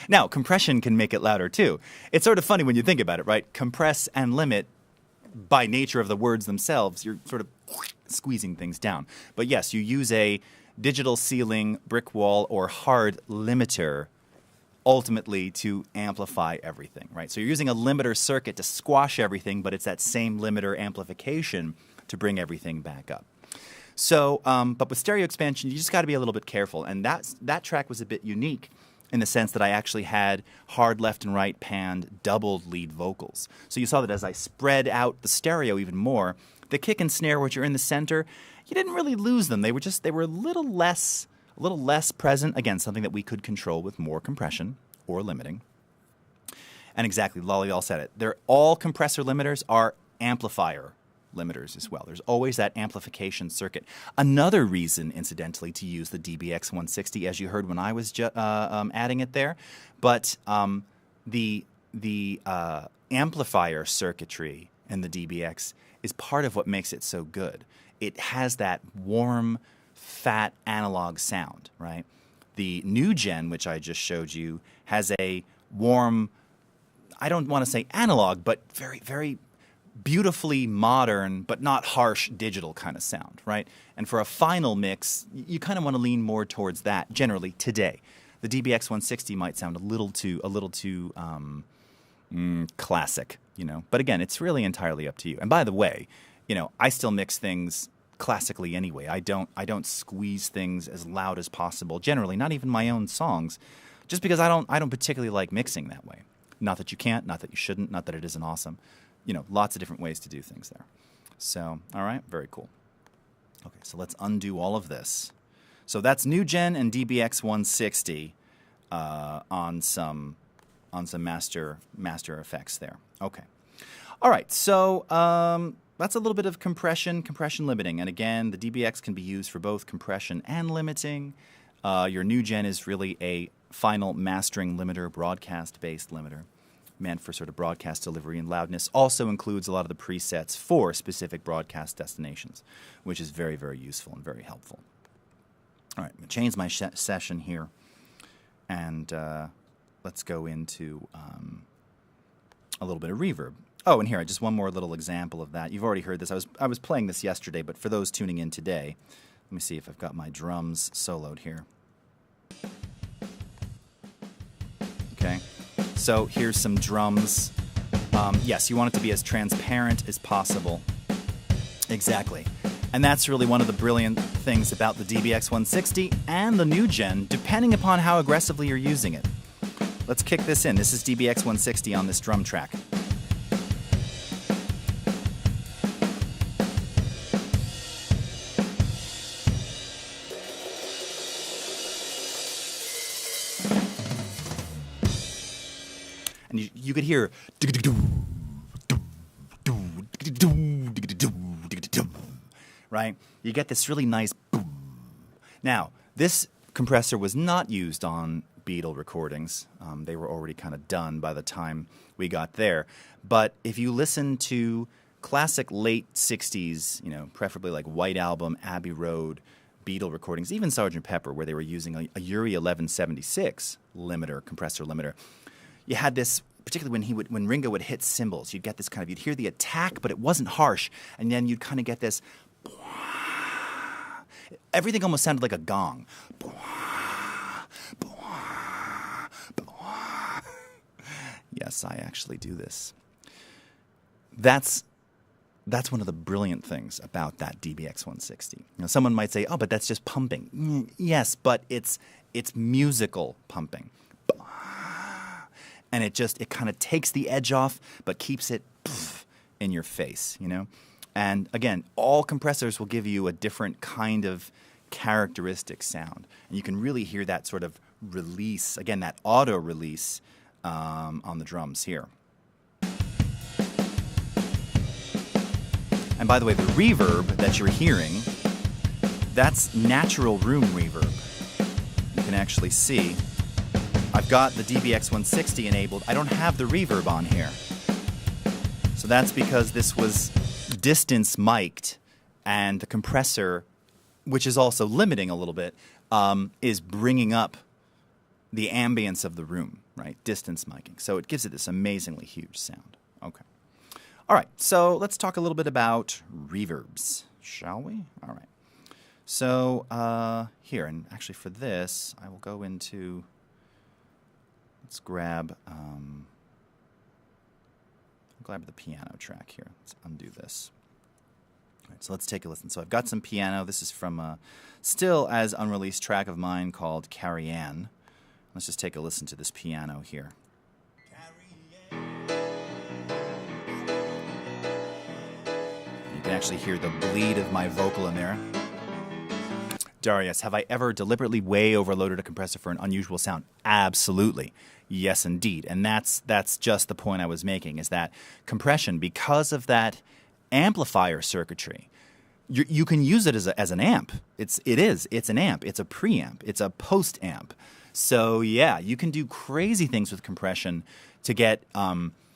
Now, compression can make it louder too. It's sort of funny when you think about it, right? Compress and limit, by nature of the words themselves, you're sort of squeezing things down. But yes, you use a digital ceiling, brick wall, or hard limiter ultimately to amplify everything, right? So you're using a limiter circuit to squash everything, but it's that same limiter amplification to bring everything back up. So, but with stereo expansion, you just got to be a little bit careful. And that track was a bit unique in the sense that I actually had hard left and right panned doubled lead vocals. So you saw that as I spread out the stereo even more, the kick and snare, which are in the center, you didn't really lose them. They were a little less present. Again, something that we could control with more compression or limiting. And exactly, Lolly all said it. They're all compressor limiters are amplifier limiters as well. There's always that amplification circuit. Another reason, incidentally, to use the DBX 160, as you heard when I was adding it there, but the the amplifier circuitry in the DBX is part of what makes it so good. It has that warm, fat analog sound, right? The NUGEN, which I just showed you, has a warm, I don't want to say analog, but very, very beautifully modern, but not harsh digital kind of sound, right? And for a final mix, you kind of want to lean more towards that generally today. The DBX 160 might sound a little too classic, you know. But again, it's really entirely up to you. And by the way, you know, I still mix things classically anyway. I don't squeeze things as loud as possible. Generally, not even my own songs, just because I don't particularly like mixing that way. Not that you can't, not that you shouldn't, not that it isn't awesome. You know, lots of different ways to do things there. So, all right, very cool. Okay, so let's undo all of this. So that's NUGEN and DBX 160 on some master effects there. Okay. All right, so that's a little bit of compression limiting. And again, the DBX can be used for both compression and limiting. Your NUGEN is really a final mastering limiter, broadcast-based limiter, meant for sort of broadcast delivery and loudness. Also includes a lot of the presets for specific broadcast destinations, which is very, very useful and very helpful. All right, I'm going to change my session here, and let's go into a little bit of reverb. Oh, and here, just one more little example of that. You've already heard this. I was playing this yesterday, but for those tuning in today, let me see if I've got my drums soloed here. Okay, so here's some drums. Yes, you want it to be as transparent as possible. Exactly. And that's really one of the brilliant things about the DBX 160 and the NUGEN, depending upon how aggressively you're using it. Let's kick this in. This is DBX 160 on this drum track. And you could hear, right? You get this really nice boom. Now, this compressor was not used on Beatle recordings. They were already kind of done by the time we got there. But if you listen to classic late 60s, you know, preferably like White Album, Abbey Road, Beatle recordings, even Sgt. Pepper, where they were using a URI 1176 limiter, compressor limiter, you had this, particularly when Ringo would hit cymbals, you'd get this kind of, you'd hear the attack, but it wasn't harsh, and then you'd kind of get this, everything almost sounded like a gong. Yes, I actually do this. That's one of the brilliant things about that DBX 160. Now, someone might say, "Oh, but that's just pumping." Yes, but it's musical pumping. And it kind of takes the edge off, but keeps it in your face, you know? And again, all compressors will give you a different kind of characteristic sound. And you can really hear that sort of release, again, that auto release on the drums here. And by the way, the reverb that you're hearing, that's natural room reverb. You can actually see I've got the DBX 160 enabled. I don't have the reverb on here. So that's because this was distance mic'd, and the compressor, which is also limiting a little bit, is bringing up the ambience of the room, right? Distance miking. So it gives it this amazingly huge sound. Okay. All right, so let's talk a little bit about reverbs, shall we? All right. So here, and actually for this, I will go into... Let's grab the piano track here. Let's undo this. All right, so let's take a listen. So I've got some piano. This is from a still as unreleased track of mine called Carrie Ann. Let's just take a listen to this piano here. You can actually hear the bleed of my vocal in there. Darius, have I ever deliberately way overloaded a compressor for an unusual sound? Absolutely. Yes, indeed. And that's just the point I was making, is that compression, because of that amplifier circuitry, you can use it as an amp. It's an amp. It's a preamp. It's a post amp. So yeah, you can do crazy things with compression to get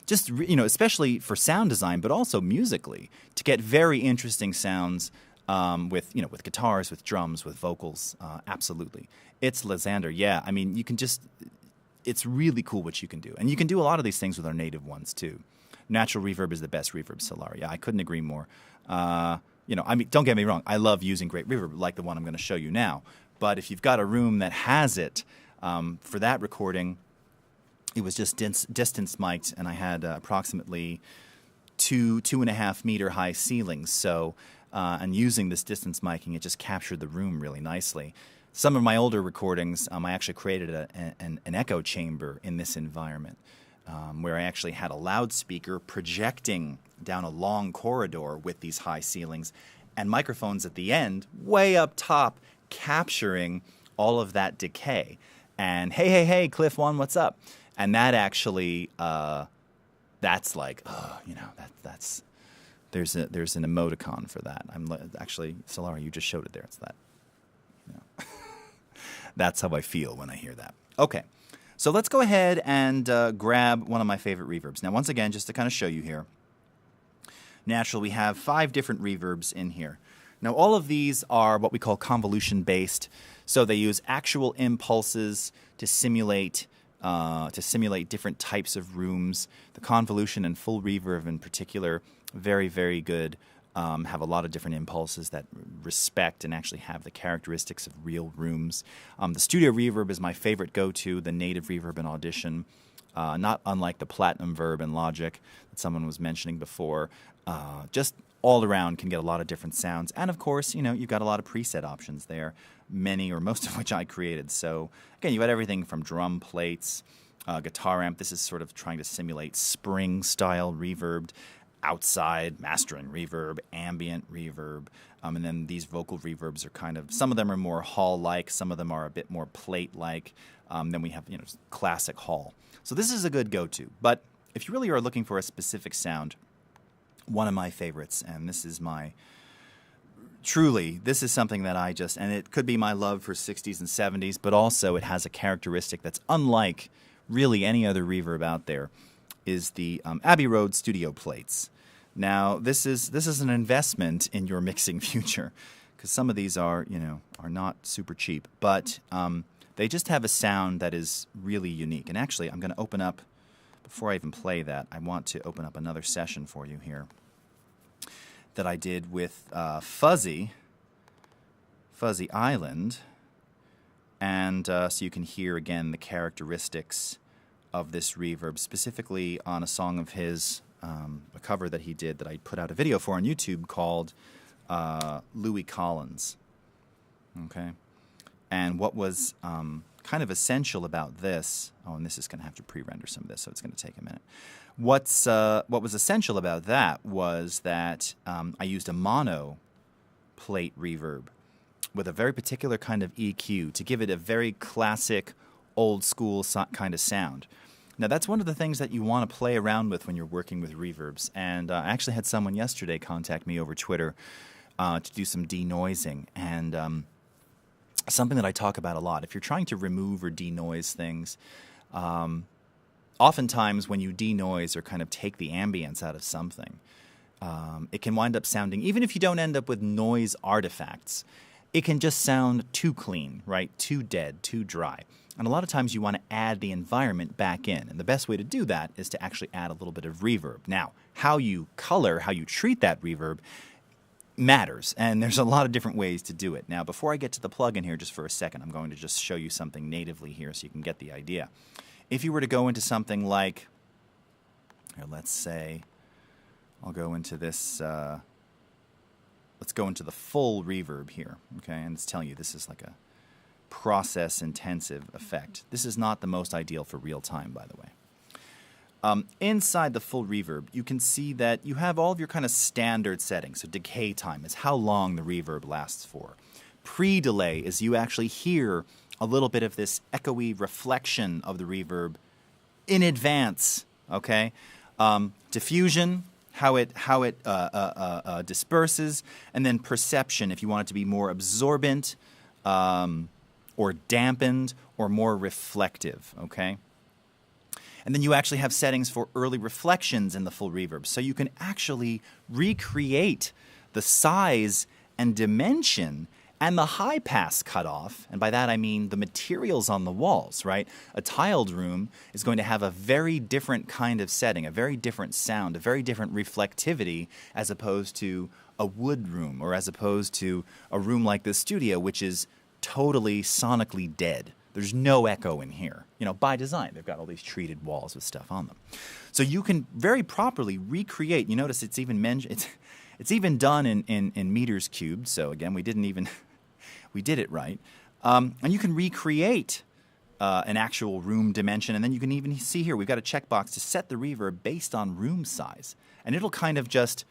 especially for sound design, but also musically, to get very interesting sounds with guitars, with drums, with vocals. Absolutely, it's Lysander. Yeah, I mean, you can just. It's really cool what you can do, and you can do a lot of these things with our native ones too. Natural reverb is the best reverb, Solar. Yeah, I couldn't agree more. Don't get me wrong. I love using great reverb like the one I'm going to show you now. But if you've got a room that has it, for that recording, it was just distance mic'd, and I had approximately 2.5 meter high ceilings. So, and using this distance miking, it just captured the room really nicely. Some of my older recordings, I actually created an echo chamber in this environment, where I actually had a loudspeaker projecting down a long corridor with these high ceilings and microphones at the end, way up top, capturing all of that decay. And hey, Cliff One, what's up? And that actually, that's like, that's there's an emoticon for that. Actually, Solara, you just showed it there. It's that. That's how I feel when I hear that. Okay, so let's go ahead and grab one of my favorite reverbs. Now, once again, just to kind of show you here, naturally, we have 5 different reverbs in here. Now, all of these are what we call convolution-based, so they use actual impulses to simulate different types of rooms. The convolution and full reverb in particular, very, very good. Have a lot of different impulses that respect and actually have the characteristics of real rooms. The studio reverb is my favorite go-to, the native reverb in Audition, not unlike the platinum verb in Logic that someone was mentioning before. Just all around can get a lot of different sounds. And of course, you've got a lot of preset options there, many or most of which I created. So again, you've got everything from drum plates, guitar amp. This is sort of trying to simulate spring-style reverb. Outside mastering reverb, ambient reverb, and then these vocal reverbs are some of them are more hall-like, some of them are a bit more plate-like. Then we have classic hall. So this is a good go-to. But if you really are looking for a specific sound, one of my favorites, and this is something that and it could be my love for 60s and 70s, but also it has a characteristic that's unlike really any other reverb out there, is the Abbey Road studio plates. Now, this is an investment in your mixing future, because some of these are not super cheap, but they just have a sound that is really unique. And actually, I'm going to open up, before I even play that, I want to open up another session for you here that I did with Fuzzy Island, and so you can hear again the characteristics of this reverb, specifically on a song of his, a cover that he did that I put out a video for on YouTube called Louis Collins. Okay, and what was kind of essential about this, and this is going to have to pre-render some of this, so it's going to take a minute. What was essential about that was that I used a mono plate reverb with a very particular kind of EQ to give it a very classic, old school kind of sound. Now, that's one of the things that you want to play around with when you're working with reverbs. And I actually had someone yesterday contact me over Twitter to do some denoising. And something that I talk about a lot, if you're trying to remove or denoise things, oftentimes when you denoise or kind of take the ambience out of something, it can wind up sounding, even if you don't end up with noise artifacts, it can just sound too clean, right? Too dead, too dry. And a lot of times you want to add the environment back in. And the best way to do that is to actually add a little bit of reverb. Now, how you color, how you treat that reverb matters. And there's a lot of different ways to do it. Now, before I get to the plugin here just for a second, I'm going to just show you something natively here so you can get the idea. If you were to go into something like, here, let's say, I'll go into this, let's go into the full reverb here, okay? And it's telling you this is like a process-intensive effect. This is not the most ideal for real time, by the way. Inside the full reverb, you can see that you have all of your kind of standard settings. So decay time is how long the reverb lasts for. Pre-delay is you actually hear a little bit of this echoey reflection of the reverb in advance, okay? Diffusion, how it disperses, and then perception, if you want it to be more absorbent, or dampened, or more reflective, okay? And then you actually have settings for early reflections in the full reverb. So you can actually recreate the size and dimension and the high pass cutoff, and by that I mean the materials on the walls, right? A tiled room is going to have a very different kind of setting, a very different sound, a very different reflectivity as opposed to a wood room or as opposed to a room like this studio, which is totally sonically dead. There's no echo in here. You know, by design, they've got all these treated walls with stuff on them. So you can very properly recreate. You notice it's even it's even done in meters cubed. So again, we did it right. And you can recreate an actual room dimension, and then you can even see here, we've got a checkbox to set the reverb based on room size. And it'll kind of just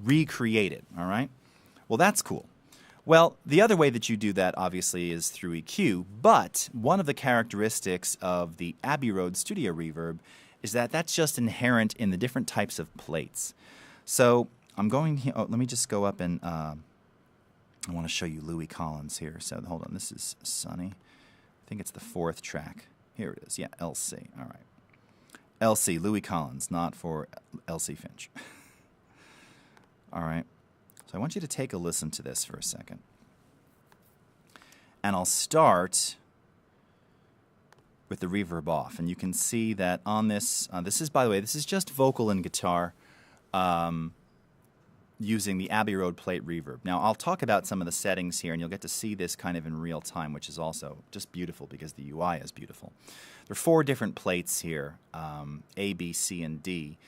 recreate it, all right? Well, that's cool. Well, the other way that you do that, obviously, is through EQ, but one of the characteristics of the Abbey Road Studio Reverb is that that's just inherent in the different types of plates. So I'm going here, let me just go up and I want to show you Louis Collins here. So hold on, this is Sunny. I think it's the 4th track. Here it is, yeah, LC, all right. LC, Louis Collins, not for LC Finch. All right. So I want you to take a listen to this for a second. And I'll start with the reverb off. And you can see that on this, this is, by the way, this is just vocal and guitar using the Abbey Road plate reverb. Now, I'll talk about some of the settings here, and you'll get to see this kind of in real time, which is also just beautiful because the UI is beautiful. There are 4 different plates here, A, B, C, and D.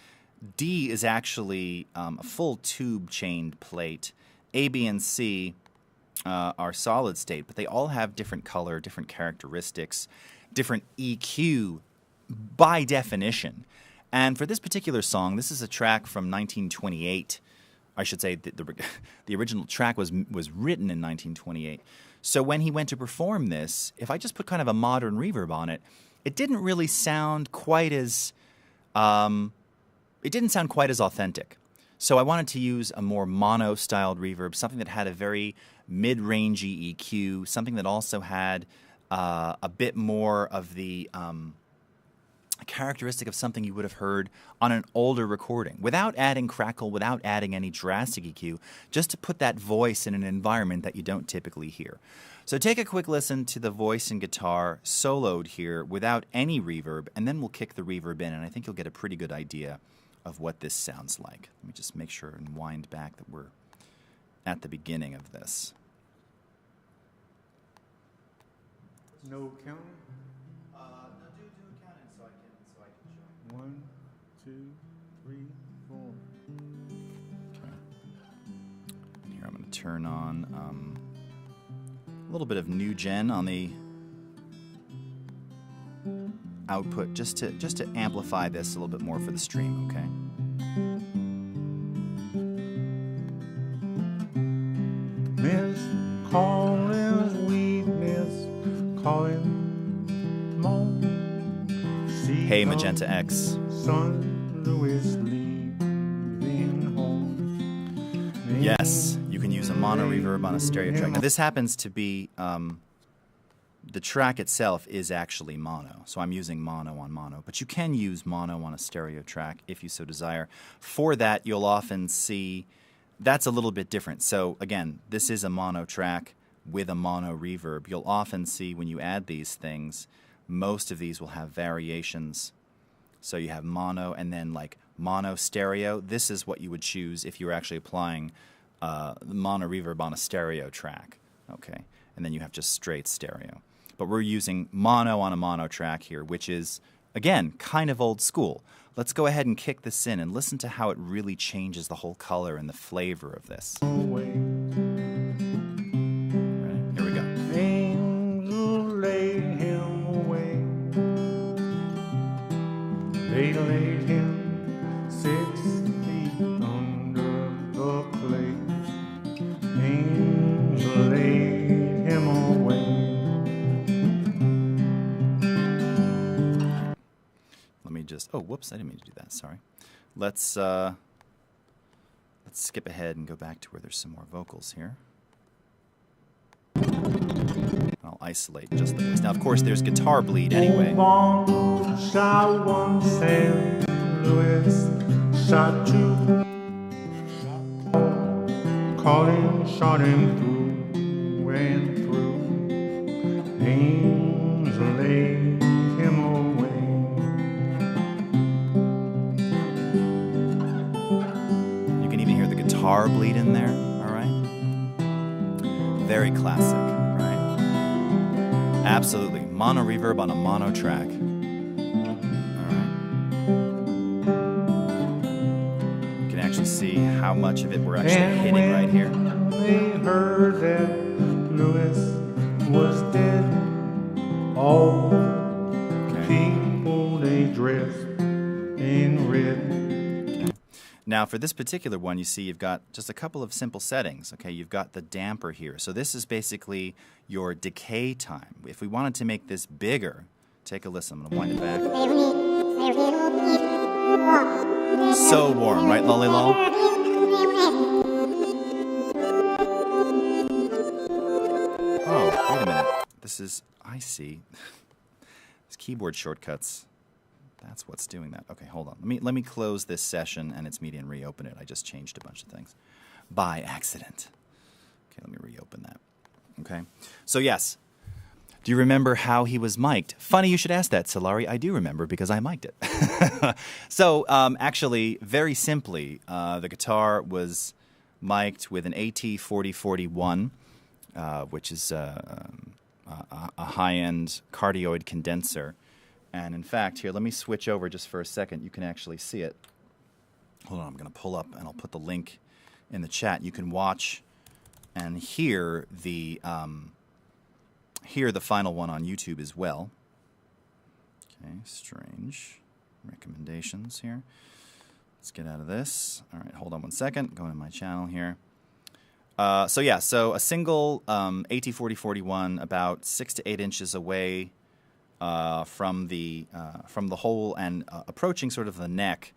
D is actually a full tube chained plate. A, B, and C are solid state, but they all have different color, different characteristics, different EQ by definition. And for this particular song, this is a track from 1928. I should say the original track was written in 1928. So when he went to perform this, if I just put kind of a modern reverb on it, it didn't really sound quite as authentic. So I wanted to use a more mono-styled reverb, something that had a very mid-rangey EQ, something that also had a bit more of the characteristic of something you would have heard on an older recording, without adding crackle, without adding any drastic EQ, just to put that voice in an environment that you don't typically hear. So take a quick listen to the voice and guitar soloed here without any reverb, and then we'll kick the reverb in, and I think you'll get a pretty good idea of what this sounds like. Let me just make sure and wind back that we're at the beginning of this. No counting? No, do counting so I can show. 1, 2, 3, 4. Okay. And here I'm going to turn on a little bit of NUGEN on the output just to amplify this a little bit more for the stream, okay? Miss Collins, weakness, calling moan. Hey, Magenta X. Son Louis leaving home. Yes, you can use a mono reverb on a stereo track. Now, this happens to be, the track itself is actually mono, so I'm using mono on mono. But you can use mono on a stereo track if you so desire. For that, you'll often see that's a little bit different. So again, this is a mono track with a mono reverb. You'll often see when you add these things, most of these will have variations. So you have mono and then like mono stereo. This is what you would choose if you were actually applying the mono reverb on a stereo track. Okay, and then you have just straight stereo. But we're using mono on a mono track here, which is, again, kind of old school. Let's go ahead and kick this in and listen to how it really changes the whole color and the flavor of this. Away. Right, here we go. Angels laid him away. They laid him 6 feet under the plate. Angels laid him away. Let me just, oh, whoops, I didn't mean to do that, sorry. Let's skip ahead and go back to where there's some more vocals here. I'll isolate just the voice. Now, of course, there's guitar bleed anyway. Shot one St. Louis, shot two, calling, shot him through and through. Angel laid him away. You can even hear the guitar bleed in there, all right? Very classic, right? Absolutely. Mono reverb on a mono track. See how much of it we're actually hitting right here. They heard that Louis was dead. All people they dressed in red. Okay. Now for this particular one, you see you've got just a couple of simple settings. Okay, you've got the damper here. So this is basically your decay time. If we wanted to make this bigger, take a listen. I'm going to wind it back. So warm, right, Lolly Lol? Oh, wait a minute. This is, I see. It's keyboard shortcuts. That's what's doing that. Okay, hold on. Let me close this session and its media and reopen it. I just changed a bunch of things by accident. Okay, let me reopen that. Okay, so yes. Do you remember how he was mic'd? Funny you should ask that, Solari. I do remember because I mic'd it. So actually, very simply, the guitar was mic'd with an AT4041, which is a high-end cardioid condenser. And in fact, here, let me switch over just for a second. You can actually see it. Hold on, I'm going to pull up, and I'll put the link in the chat. You can watch and hear the final one on YouTube as well. Okay, strange recommendations here. Let's get out of this. All right, hold on one second. Go into my channel here. So a single AT4041 about 6 to 8 inches away from the hole and approaching sort of the neck.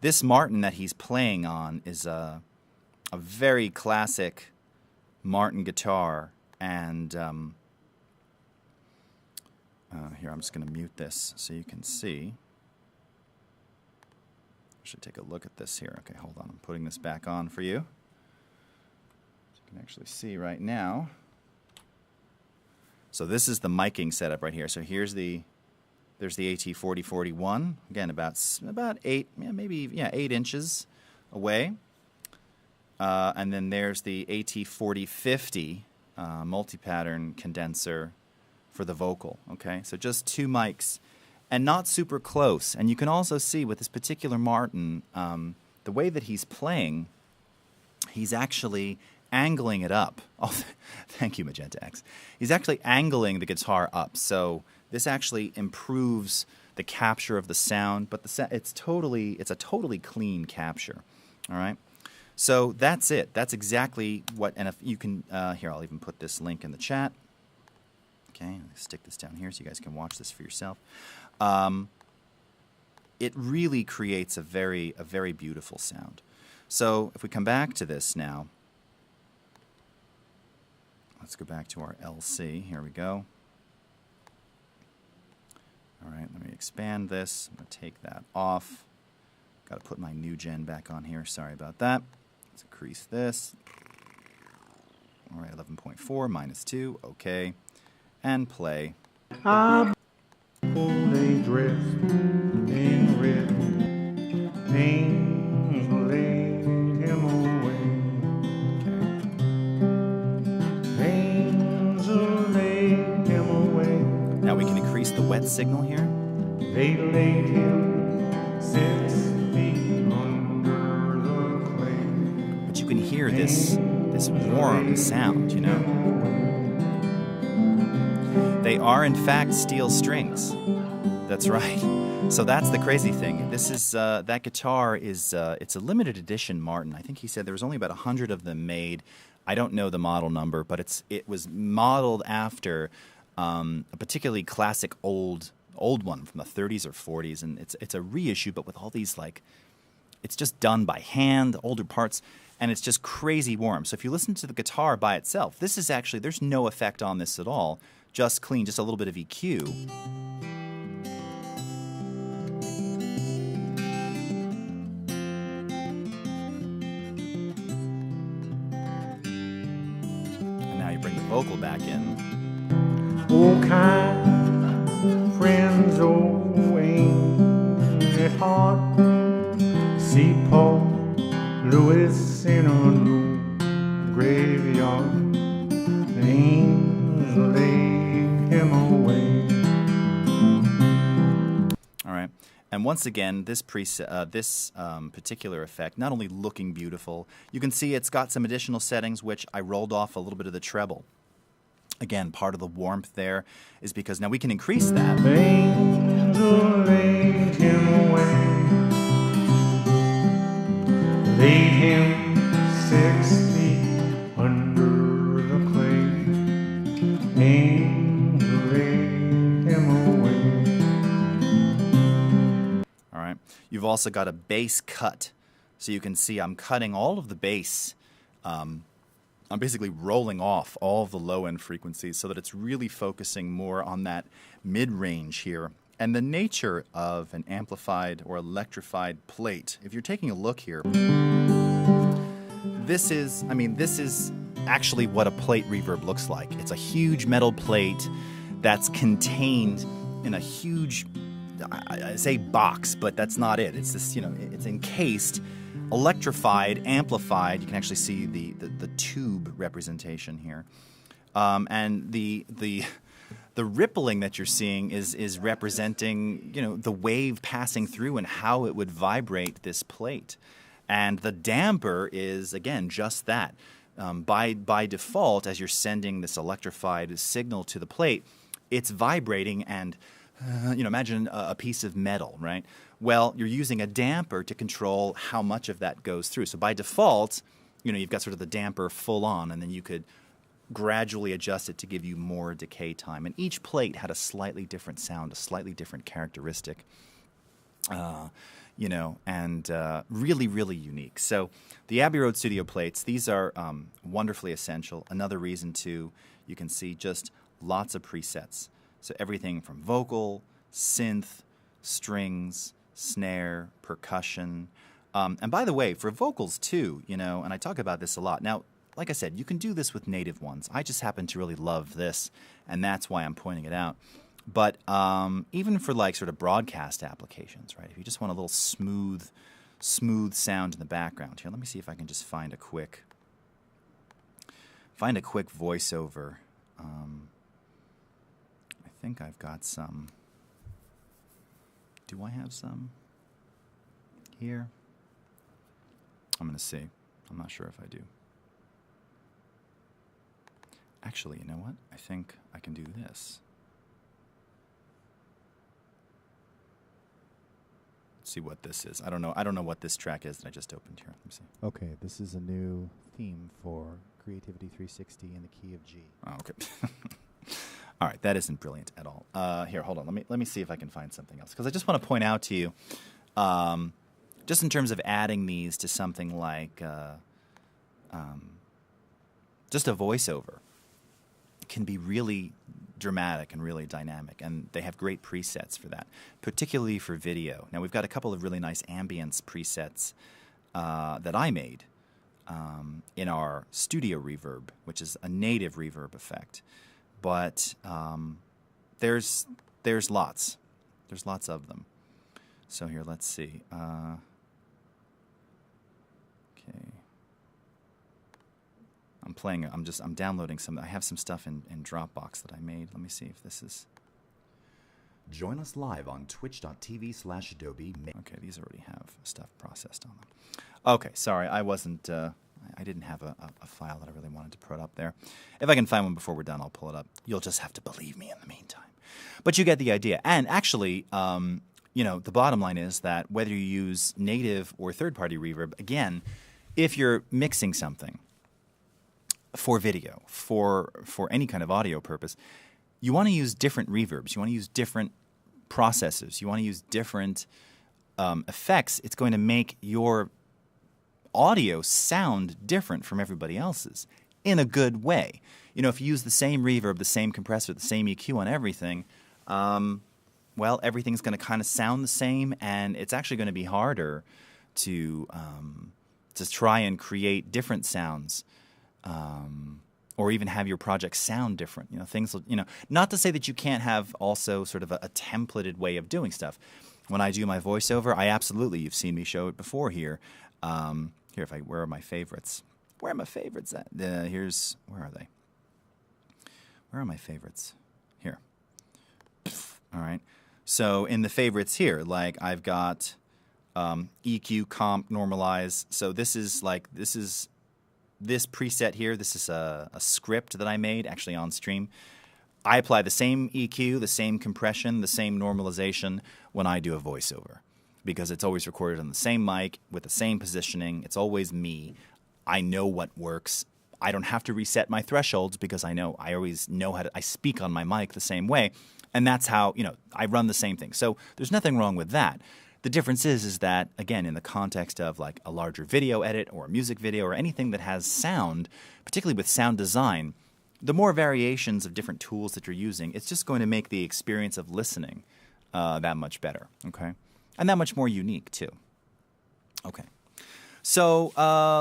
This Martin that he's playing on is a very classic Martin guitar, and here, I'm just going to mute this so you can see. I should take a look at this here. Okay, hold on. I'm putting this back on for you. So you can actually see right now. So this is the miking setup right here. So there's the AT4041. Again, about 8, maybe 8 inches away. And then there's the AT4050 multi-pattern condenser for the vocal, okay? So just 2 mics and not super close. And you can also see with this particular Martin, the way that he's playing, he's actually angling it up. Oh, thank you, Magenta X. He's actually angling the guitar up. So this actually improves the capture of the sound, but it's a totally clean capture, all right? So that's it. That's exactly what, and if you can, here, I'll even put this link in the chat. Okay, I'll stick this down here so you guys can watch this for yourself. It really creates a very beautiful sound. So if we come back to this now, let's go back to our LC. Here we go. All right, let me expand this. I'm going to take that off. Got to put my NUGEN back on here. Sorry about that. Let's increase this. All right, 11.4 -2. Okay. And play. They dressed in red. Angel laid him away. Okay. Angel laid him away. Now we can increase the wet signal here. They laid him 6 feet under the clay. But you can hear this warm sound, you know. They are, in fact, steel strings. That's right. So that's the crazy thing. This is that guitar is it's a limited edition Martin. I think he said there was only about 100 of them made. I don't know the model number, but it was modeled after a particularly classic old one from the 30s or 40s, and it's a reissue, but with all these it's just done by hand, older parts, and it's just crazy warm. So if you listen to the guitar by itself, this is actually, there's no effect on this at all. just clean, just a little bit of EQ. And now you bring the vocal back in. Oh, kind friends, oh, ain't it hard? See Paul Lewis in a new graveyard. The angels laid him away. All right, and once again, this particular effect, not only looking beautiful, you can see it's got some additional settings, which I rolled off a little bit of the treble. Again, part of the warmth there is because now we can increase that. The angel laid him away. Laid him 6 feet under the clay. Angel laid him away. All right. You've also got a bass cut. So you can see I'm cutting all of the bass. I'm basically rolling off all of the low-end frequencies so that it's really focusing more on that mid-range here. And the nature of an amplified or electrified plate, if you're taking a look here, this is actually what a plate reverb looks like. It's a huge metal plate that's contained in a huge, I say box, but that's not it. It's this, it's encased, electrified, amplified. You can actually see the tube representation here, and the rippling that you're seeing is representing the wave passing through and how it would vibrate this plate, and the damper is again just that. By default, as you're sending this electrified signal to the plate, it's vibrating and imagine a piece of metal, right? Well, you're using a damper to control how much of that goes through. So by default, you've got sort of the damper full on, and then you could gradually adjust it to give you more decay time. And each plate had a slightly different sound, a slightly different characteristic, and really, really unique. So the Abbey Road Studio plates, these are wonderfully essential. Another reason, too, you can see just lots of presets. So everything from vocal, synth, strings, snare, percussion. And by the way, for vocals too, and I talk about this a lot. Now, like I said, you can do this with native ones. I just happen to really love this, and that's why I'm pointing it out. But even for like sort of broadcast applications, right? If you just want a little smooth sound in the background. Here, let me see if I can just find a quick voiceover. I think I've got some. Do I have some here? I'm going to see. I'm not sure if I do. Actually, you know what? I think I can do this. Let's see what this is. I don't know what this track is that I just opened here. Let me see. Okay, this is a new theme for Creativity 360 in the key of G. Oh, okay. All right, that isn't brilliant at all. Here, hold on. Let me see if I can find something else, because I just want to point out to you, just in terms of adding these to something like just a voiceover, can be really dramatic and really dynamic, and they have great presets for that, particularly for video. Now, we've got a couple of really nice ambience presets that I made in our Studio Reverb, which is a native reverb effect. But there's lots of them. So here, let's see. Okay, I'm downloading some. I have some stuff in Dropbox that I made. Let me see if this is. Join us live on twitch.tv/Adobe. Okay, these already have stuff processed on them. Okay, sorry, I wasn't. I didn't have a file that I really wanted to put up there. If I can find one before we're done, I'll pull it up. You'll just have to believe me in the meantime. But you get the idea. And actually, the bottom line is that whether you use native or third-party reverb, again, if you're mixing something for video, for any kind of audio purpose, you want to use different reverbs. You want to use different processors. You want to use different effects. It's going to make your audio sound different from everybody else's in a good way. if you use the same reverb, the same compressor, the same EQ on everything, well, everything's going to kind of sound the same, and it's actually going to be harder to try and create different sounds, or even have your project sound different. Things. Not to say that you can't have also sort of a templated way of doing stuff. When I do my voiceover, you've seen me show it before here. Where are my favorites? Where are my favorites at? Where are they? Where are my favorites? Here. All right. So in the favorites here, like I've got EQ, comp, normalize. So this preset here. This is a script that I made actually on stream. I apply the same EQ, the same compression, the same normalization when I do a voiceover, because it's always recorded on the same mic with the same positioning. It's always me. I know what works. I don't have to reset my thresholds because I always know I speak on my mic the same way. And that's how, I run the same thing. So there's nothing wrong with that. The difference is that, again, in the context of like a larger video edit or a music video or anything that has sound, particularly with sound design, the more variations of different tools that you're using, it's just going to make the experience of listening that much better, okay? And that much more unique, too. Okay. So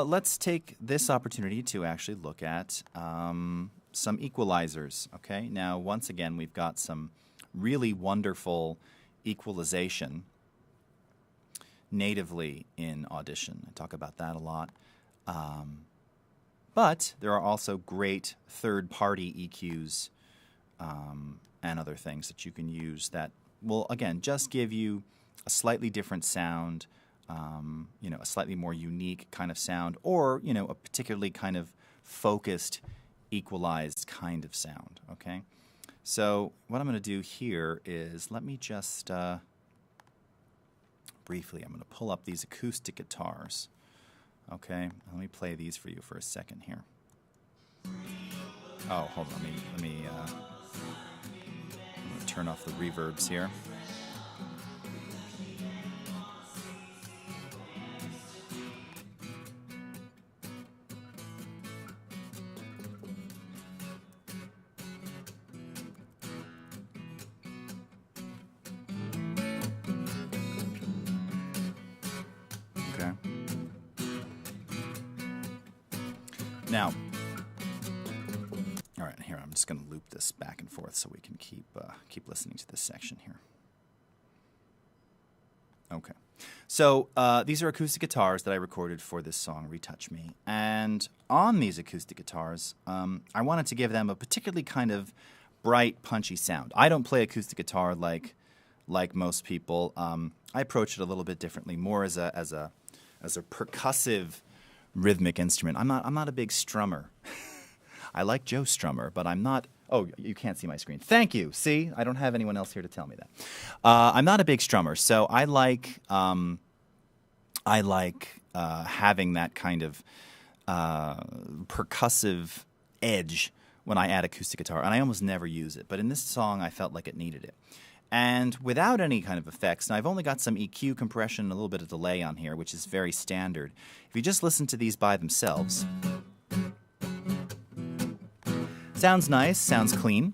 let's take this opportunity to actually look at some equalizers, okay? Now, once again, we've got some really wonderful equalization natively in Audition. I talk about that a lot. But there are also great third-party EQs and other things that you can use that will, again, just give you a slightly different sound, a slightly more unique kind of sound, or, a particularly kind of focused, equalized kind of sound, okay? So what I'm going to do here is let me just briefly, I'm going to pull up these acoustic guitars, okay? Let me play these for you for a second here. Oh, hold on, let me I'm going to turn off the reverbs here. Now, all right, here, I'm just going to loop this back and forth so we can keep listening to this section here. Okay. So these are acoustic guitars that I recorded for this song, Retouch Me. And on these acoustic guitars, I wanted to give them a particularly kind of bright, punchy sound. I don't play acoustic guitar like most people. I approach it a little bit differently, more as a percussive rhythmic instrument. I'm not a big strummer. I like Joe Strummer, but I'm not. Oh, you can't see my screen. Thank you. See, I don't have anyone else here to tell me that. I'm not a big strummer, so I like having that kind of percussive edge when I add acoustic guitar, and I almost never use it. But in this song, I felt like it needed it. And without any kind of effects, and I've only got some EQ compression and a little bit of delay on here, which is very standard. If you just listen to these by themselves, sounds nice, sounds clean.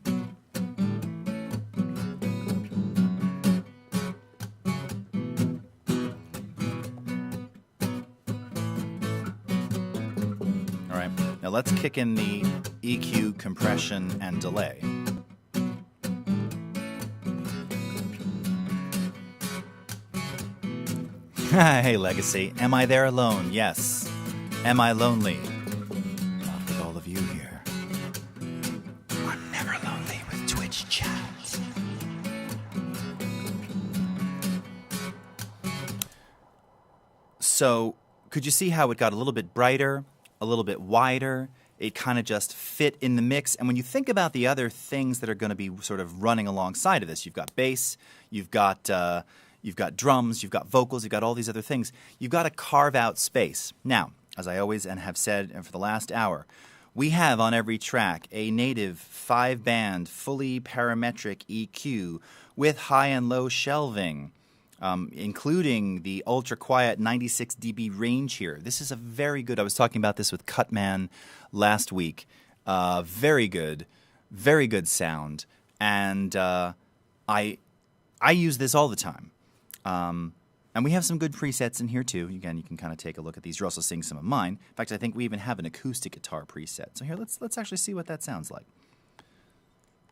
All right, now let's kick in the EQ compression and delay. Hey, Legacy. Am I there alone? Yes. Am I lonely? Not with all of you here. I'm never lonely with Twitch chat. So, could you see how it got a little bit brighter, a little bit wider? It kind of just fit in the mix. And when you think about the other things that are going to be sort of running alongside of this, you've got bass, you've got drums, you've got vocals, you've got all these other things. You've got to carve out space. Now, as I always and have said for the last hour, we have on every track a native 5-band, fully parametric EQ with high and low shelving, including the ultra-quiet 96 dB range here. This is a very good, I was talking about this with Cutman last week. Very good sound, and I use this all the time. And we have some good presets in here too. Again, you can kind of take a look at these. You're also seeing some of mine. In fact, I think we even have an acoustic guitar preset. So here, let's actually see what that sounds like.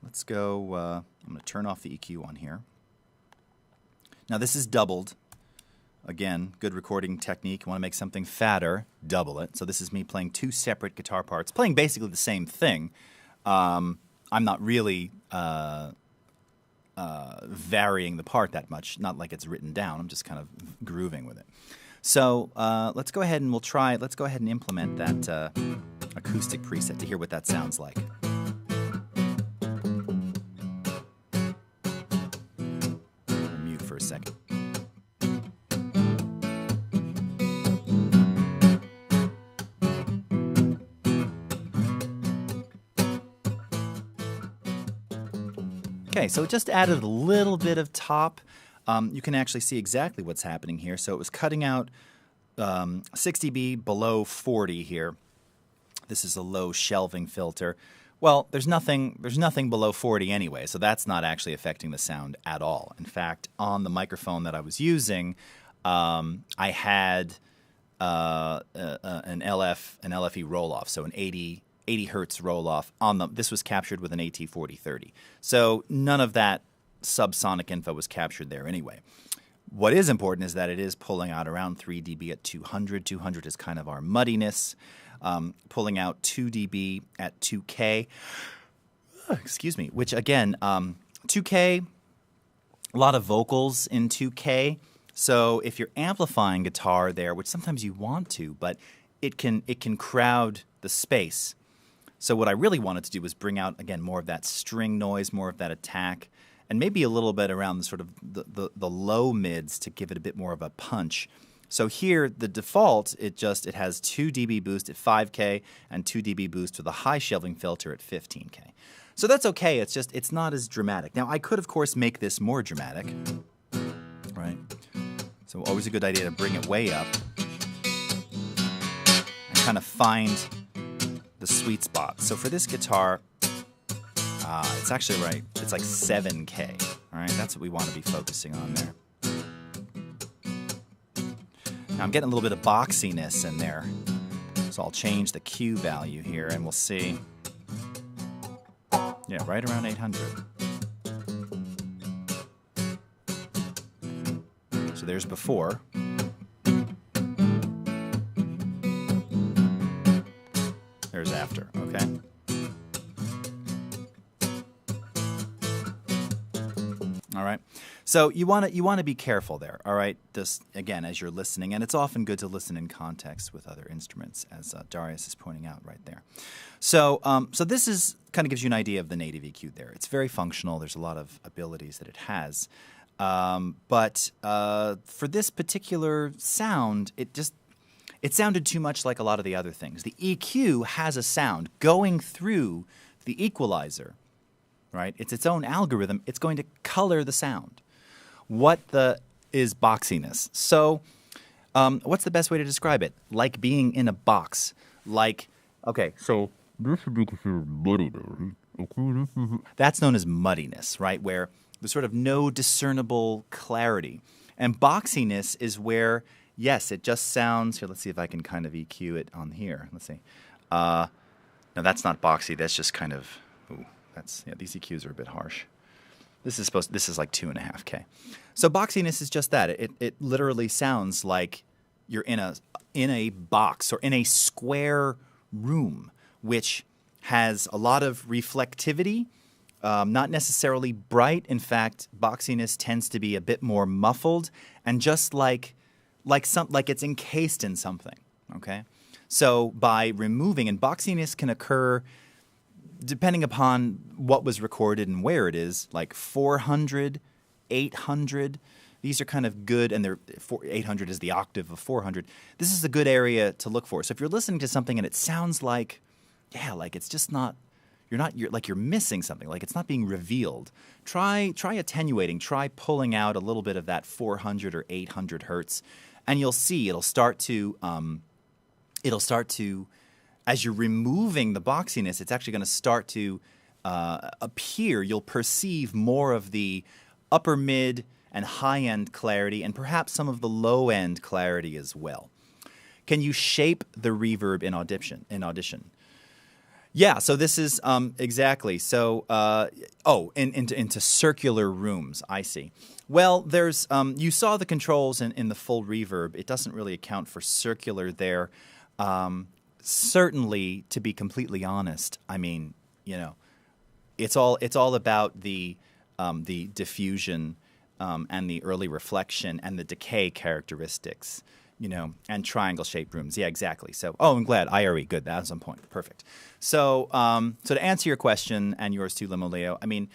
Let's go. I'm going to turn off the EQ on here. Now this is doubled. Again, good recording technique. You want to make something fatter, double it. So this is me playing two separate guitar parts, playing basically the same thing. I'm not really varying the part that much, not like it's written down. I'm just kind of grooving with it. So let's go ahead and let's go ahead and implement that acoustic preset to hear what that sounds like. Mute for a second. Okay, so it just added a little bit of top. You can actually see exactly what's happening here. So it was cutting out 6 dB below 40 here. This is a low shelving filter. Well, there's nothing below 40 anyway, so that's not actually affecting the sound at all. In fact, on the microphone that I was using, I had an LFE roll-off, so an 80 hertz roll-off on the. This was captured with an AT4030. So none of that subsonic info was captured there anyway. What is important is that it is pulling out around 3 dB at 200. 200 is kind of our muddiness. Pulling out 2 dB at 2K. Excuse me. Which again, 2K, a lot of vocals in 2K. So if you're amplifying guitar there, which sometimes you want to, but it can crowd the space. So what I really wanted to do was bring out, again, more of that string noise, more of that attack, and maybe a little bit around the sort of the low mids to give it a bit more of a punch. So here, the default, it has 2 dB boost at 5K and 2 dB boost with a high shelving filter at 15K. So that's okay, it's not as dramatic. Now, I could, of course, make this more dramatic, right? So always a good idea to bring it way up and kind of find the sweet spot. So for this guitar, it's actually right. It's like 7K. All right, that's what we want to be focusing on there. Now I'm getting a little bit of boxiness in there, so I'll change the Q value here, and we'll see. Yeah, right around 800. So there's before. There's after, okay? All right. So you want to be careful there, all right? This, again, as you're listening, and it's often good to listen in context with other instruments, as Darius is pointing out right there. So so this is kind of gives you an idea of the native EQ there. It's very functional. There's a lot of abilities that it has. But for this particular sound, it sounded too much like a lot of the other things. The EQ has a sound going through the equalizer, right? It's its own algorithm. It's going to color the sound. What is boxiness? So what's the best way to describe it? Like being in a box. Like, okay, so This would be considered muddy. that's known as muddiness, right? Where there's sort of no discernible clarity. And boxiness is where, yes, it just sounds, here, let's see if I can kind of EQ it on here. Let's see. No, that's not boxy. That's just kind of, these EQs are a bit harsh. This is like 2.5K. So boxiness is just that. It literally sounds like you're in a box or in a square room, which has a lot of reflectivity, not necessarily bright. In fact, boxiness tends to be a bit more muffled and just like it's encased in something. Okay, so by removing, and boxiness can occur depending upon what was recorded and where it is, like 400, 800. These are kind of good, and 800 is the octave of 400. This is a good area to look for. So if you're listening to something and it sounds like, like it's just not, you're missing something, like it's not being revealed, try attenuating, try pulling out a little bit of that 400 or 800 hertz, and you'll see it'll start to as you're removing the boxiness, it's actually going to start to appear. You'll perceive more of the upper mid and high end clarity, and perhaps some of the low end clarity as well. Can you shape the reverb in Audition? Yeah, so this is exactly. So, into circular rooms, I see. Well, there's, you saw the controls in the full reverb. It doesn't really account for circular there. Certainly, to be completely honest, I mean, you know, it's all about the diffusion and the early reflection and the decay characteristics. You know, and triangle-shaped rooms. Yeah, exactly. So, I'm glad. IRE, good. That's on point. Perfect. So, so to answer your question and yours too, Limo Leo, I mean,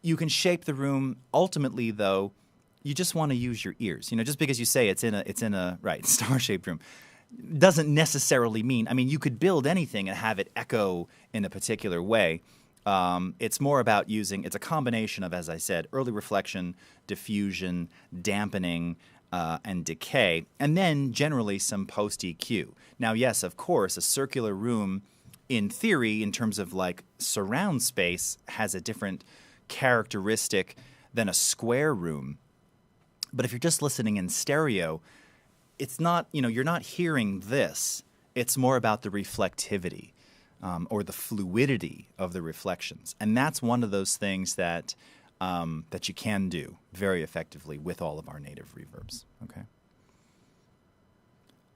you can shape the room. Ultimately, though, you just want to use your ears. You know, just because you say it's in a right star-shaped room, doesn't necessarily mean. I mean, you could build anything and have it echo in a particular way. It's more about using. It's a combination of, as I said, early reflection, diffusion, dampening. And decay, and then generally some post-EQ. Now, yes, of course, a circular room, in theory, in terms of like surround space, has a different characteristic than a square room. But if you're just listening in stereo, it's not, you know, you're not hearing this. It's more about the reflectivity or the fluidity of the reflections. And that's one of those things that that you can do very effectively with all of our native reverbs. Okay.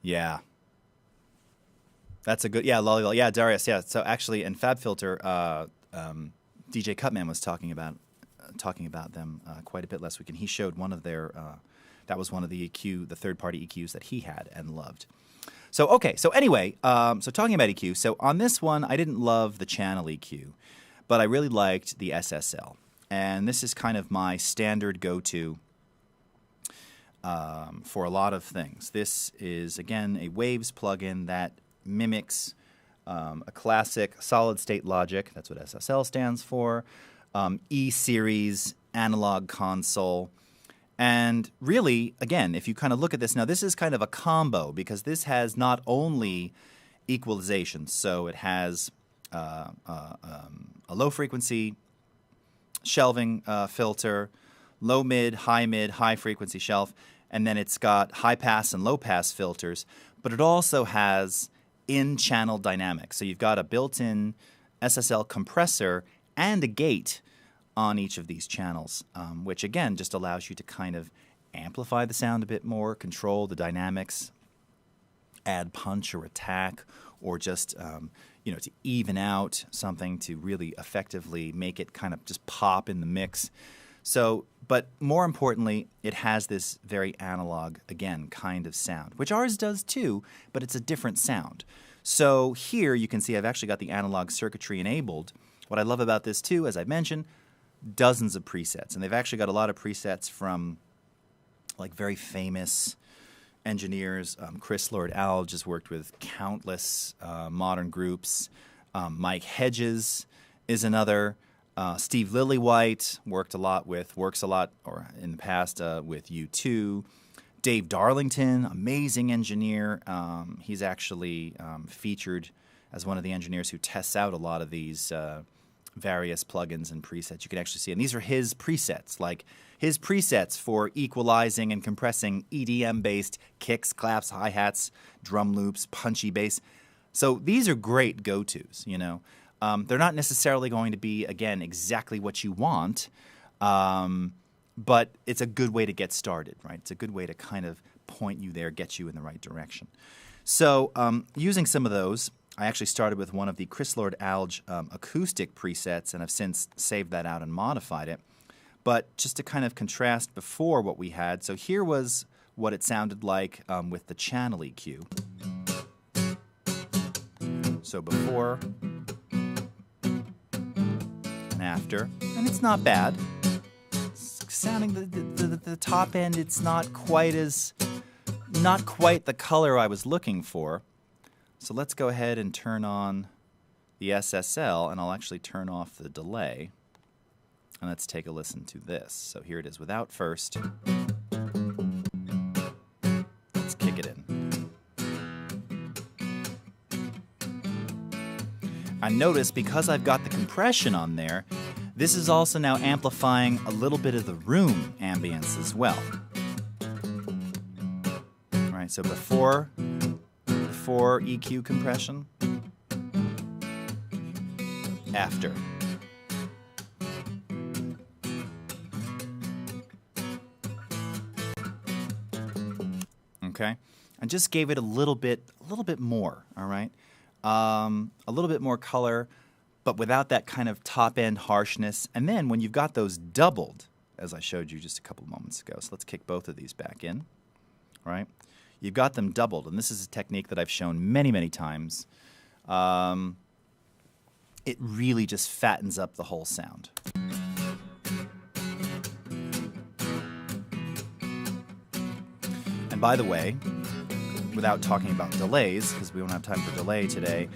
Yeah. That's a good, yeah, Lollywall. Yeah, Darius, yeah. So actually, in FabFilter, DJ Cutman was talking about them quite a bit last week, and he showed one of their, that was one of the EQ, the third-party EQs that he had and loved. So, okay, so anyway, so talking about EQ, so on this one, I didn't love the channel EQ, but I really liked the SSL. And this is kind of my standard go-to for a lot of things. This is, again, a Waves plugin that mimics a classic solid-state logic. That's what SSL stands for. E-Series, analog console. And really, again, if you kind of look at this, now this is kind of a combo because this has not only equalization, so it has a low-frequency shelving filter, low mid, high frequency shelf, and then it's got high pass and low pass filters, but it also has in-channel dynamics. So you've got a built-in SSL compressor and a gate on each of these channels, which again just allows you to kind of amplify the sound a bit more, control the dynamics, add punch or attack, or just to even out something to really effectively make it kind of just pop in the mix. So, but more importantly, it has this very analog, again, kind of sound, which ours does too, but it's a different sound. So here you can see I've actually got the analog circuitry enabled. What I love about this too, as I mentioned, dozens of presets. And they've actually got a lot of presets from like very famous engineers. Chris Lord-Alge has worked with countless modern groups. Mike Hedges is another. Steve Lillywhite works a lot, or in the past, with U2. Dave Darlington, amazing engineer. He's actually featured as one of the engineers who tests out a lot of these various plugins and presets. You can actually see, and these are his presets, like his presets for equalizing and compressing EDM-based kicks, claps, hi-hats, drum loops, punchy bass. So these are great go-tos, you know. They're not necessarily going to be, again, exactly what you want, but it's a good way to get started, right? It's a good way to kind of point you there, get you in the right direction. So using some of those, I actually started with one of the Chris Lord-Alge acoustic presets, and I've since saved that out and modified it. But just to kind of contrast before what we had, so here was what it sounded like with the channel EQ. So before and after, and it's not bad. Sounding the top end, it's not quite the color I was looking for. So let's go ahead and turn on the SSL, and I'll actually turn off the delay. And let's take a listen to this. So here it is without first. Let's kick it in. notice because I've got the compression on there, this is also now amplifying a little bit of the room ambience as well. All right, so before EQ compression, after. Okay, and just gave it a little bit more. All right, a little bit more color, but without that kind of top end harshness. And then when you've got those doubled, as I showed you just a couple moments ago, so let's kick both of these back in. All right, you've got them doubled, and this is a technique that I've shown many times. It really just fattens up the whole sound. And by the way, without talking about delays, because we won't have time for delay today,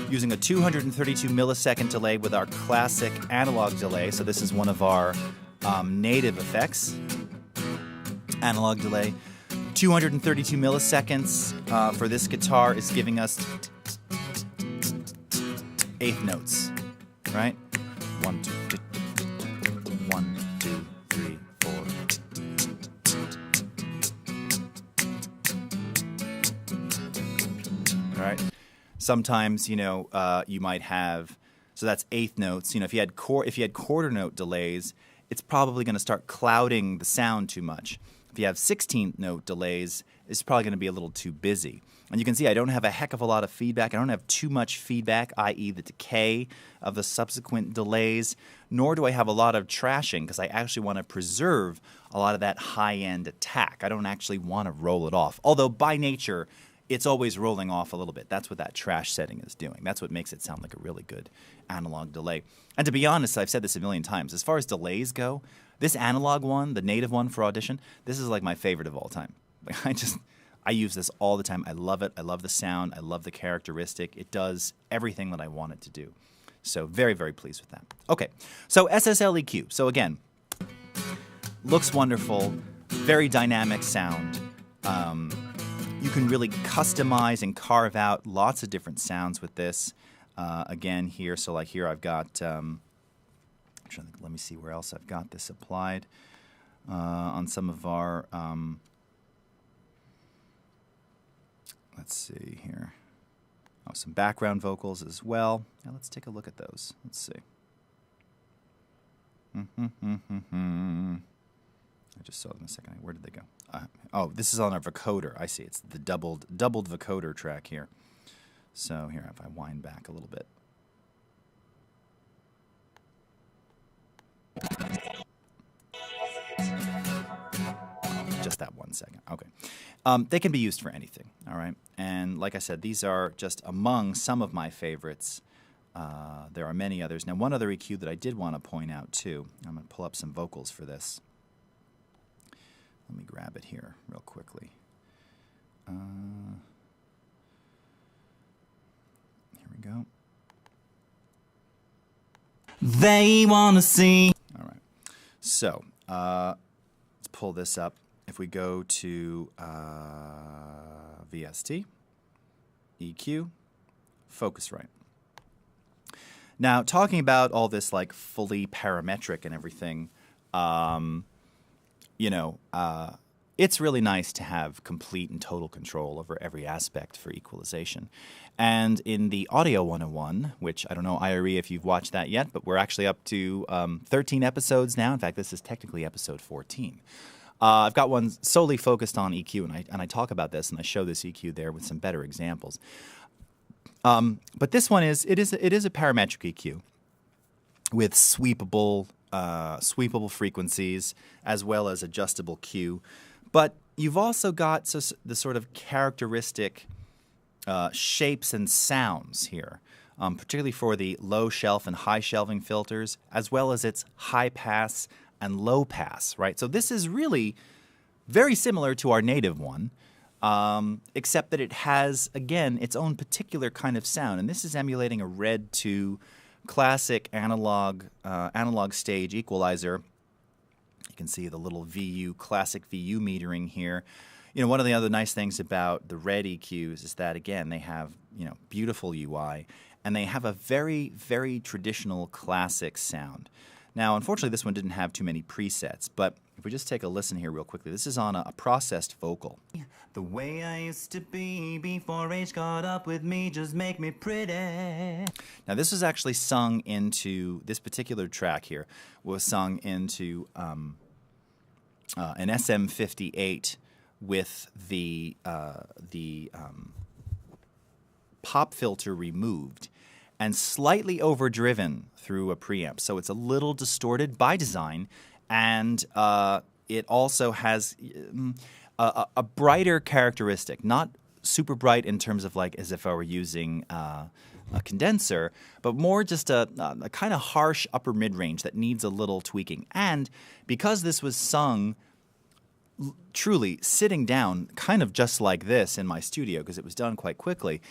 using a 232 millisecond delay with our classic analog delay, so this is one of our native effects, analog delay, 232 milliseconds for this guitar is giving us eighth notes, right? 1, 2, 1, 2, 3, 4. All right. Sometimes, you know, you might have, so that's eighth notes. You know, if you had quarter note delays, it's probably going to start clouding the sound too much. If you have 16th note delays, it's probably going to be a little too busy. And you can see I don't have a heck of a lot of feedback. I don't have too much feedback, i.e. the decay of the subsequent delays, nor do I have a lot of trashing because I actually want to preserve a lot of that high-end attack. I don't actually want to roll it off, although by nature, it's always rolling off a little bit. That's what that trash setting is doing. That's what makes it sound like a really good analog delay. And to be honest, I've said this a million times, as far as delays go, this analog one, the native one for Audition, this is like my favorite of all time. Like I use this all the time. I love it. I love the sound. I love the characteristic. It does everything that I want it to do. So very, very pleased with that. Okay, so SSL EQ. So again, looks wonderful, very dynamic sound. You can really customize and carve out lots of different sounds with this. Again, here, so like here I've got, let me see where else I've got this applied on some of our, let's see here. Oh, some background vocals as well. Now let's take a look at those. Let's see. I just saw them a second. Where did they go? Oh, this is on our vocoder. I see. It's the doubled vocoder track here. So here, if I wind back a little bit. Just that 1 second. Okay. They can be used for anything, all right? And like I said, these are just among some of my favorites. There are many others. Now, one other EQ that I did want to point out, too. I'm going to pull up some vocals for this. Let me grab it here real quickly. Here we go. They wanna see. All right. So let's pull this up. If we go to VST, EQ, Focusrite. Now, talking about all this like fully parametric and everything, it's really nice to have complete and total control over every aspect for equalization. And in the Audio 101, which I don't know, IRE, if you've watched that yet, but we're actually up to 13 episodes now. In fact, this is technically episode 14. I've got one solely focused on EQ, and I talk about this, and I show this EQ there with some better examples. But this one is a parametric EQ with sweepable frequencies as well as adjustable Q. But you've also got the sort of characteristic shapes and sounds here, particularly for the low shelf and high shelving filters, as well as its high pass and low pass, right? So this is really very similar to our native one, except that it has, again, its own particular kind of sound. And this is emulating a RED2 classic analog stage equalizer. You can see the little VU, classic VU metering here. You know, one of the other nice things about the RED EQs is that, again, they have, beautiful UI, and they have a very, very traditional classic sound. Now, unfortunately, this one didn't have too many presets, but if we just take a listen here real quickly, this is on a processed vocal. The way I used to be before age caught up with me, just make me pretty. Now, this was actually sung into, this particular track here was sung into an SM58 with the pop filter removed and slightly overdriven through a preamp. So it's a little distorted by design, and it also has a brighter characteristic, not super bright in terms of like as if I were using a condenser, but more just a kind of harsh upper mid-range that needs a little tweaking. And because this was sung truly sitting down, kind of just like this in my studio, because it was done quite quickly,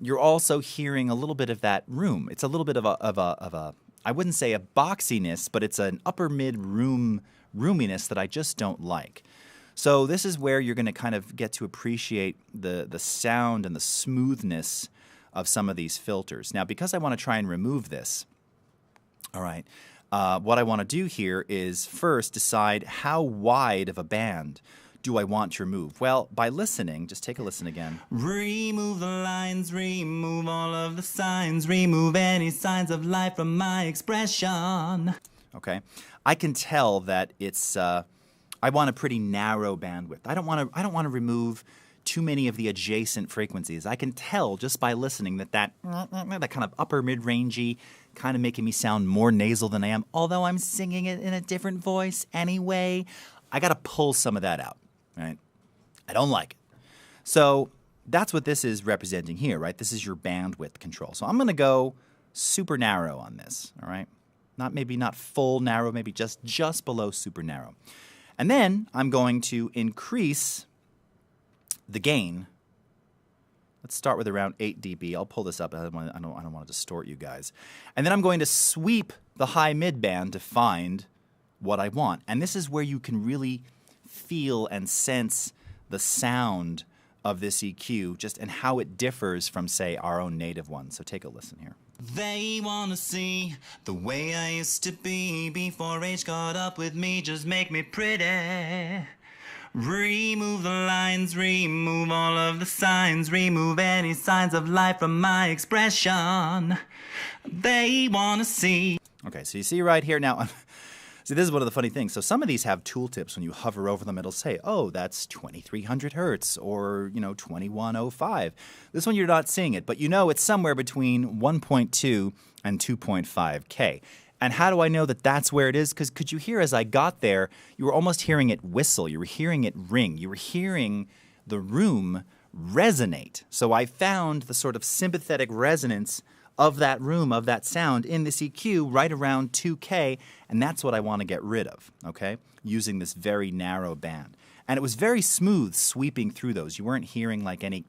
you're also hearing a little bit of that room. It's a little bit of a I wouldn't say a boxiness, but it's an upper mid roominess that I just don't like. So this is where you're going to kind of get to appreciate the sound and the smoothness of some of these filters. Now, because I want to try and remove this, all right, what I want to do here is first decide how wide of a band do I want to remove? Well, by listening, just take a listen again. Remove the lines, remove all of the signs, remove any signs of life from my expression. Okay, I can tell that it's. I want a pretty narrow bandwidth. I don't want to remove too many of the adjacent frequencies. I can tell just by listening that kind of upper mid-rangey, kind of making me sound more nasal than I am. Although I'm singing it in a different voice anyway, I got to pull some of that out. Right? I don't like it. So that's what this is representing here, right? This is your bandwidth control. So I'm going to go super narrow on this, all right? Maybe not full narrow, maybe just below super narrow. And then I'm going to increase the gain. Let's start with around 8 dB. I'll pull this up. I don't want to distort you guys. And then I'm going to sweep the high mid band to find what I want. And this is where you can really feel and sense the sound of this EQ just and how it differs from, say, our own native one. So take a listen here. They wanna see the way I used to be before age caught up with me, just make me pretty. Remove the lines, remove all of the signs, remove any signs of life from my expression. They wanna see. Okay, so you see right here now. See, this is one of the funny things. So some of these have tooltips. When you hover over them, it'll say, oh, that's 2300 hertz or, 2105. This one, you're not seeing it, but you know it's somewhere between 1.2 and 2.5K. And how do I know that that's where it is? Because could you hear as I got there, you were almost hearing it whistle. You were hearing it ring. You were hearing the room resonate. So I found the sort of sympathetic resonance of that room, of that sound in this EQ right around 2K, and that's what I want to get rid of, okay, using this very narrow band. And it was very smooth sweeping through those. You weren't hearing like any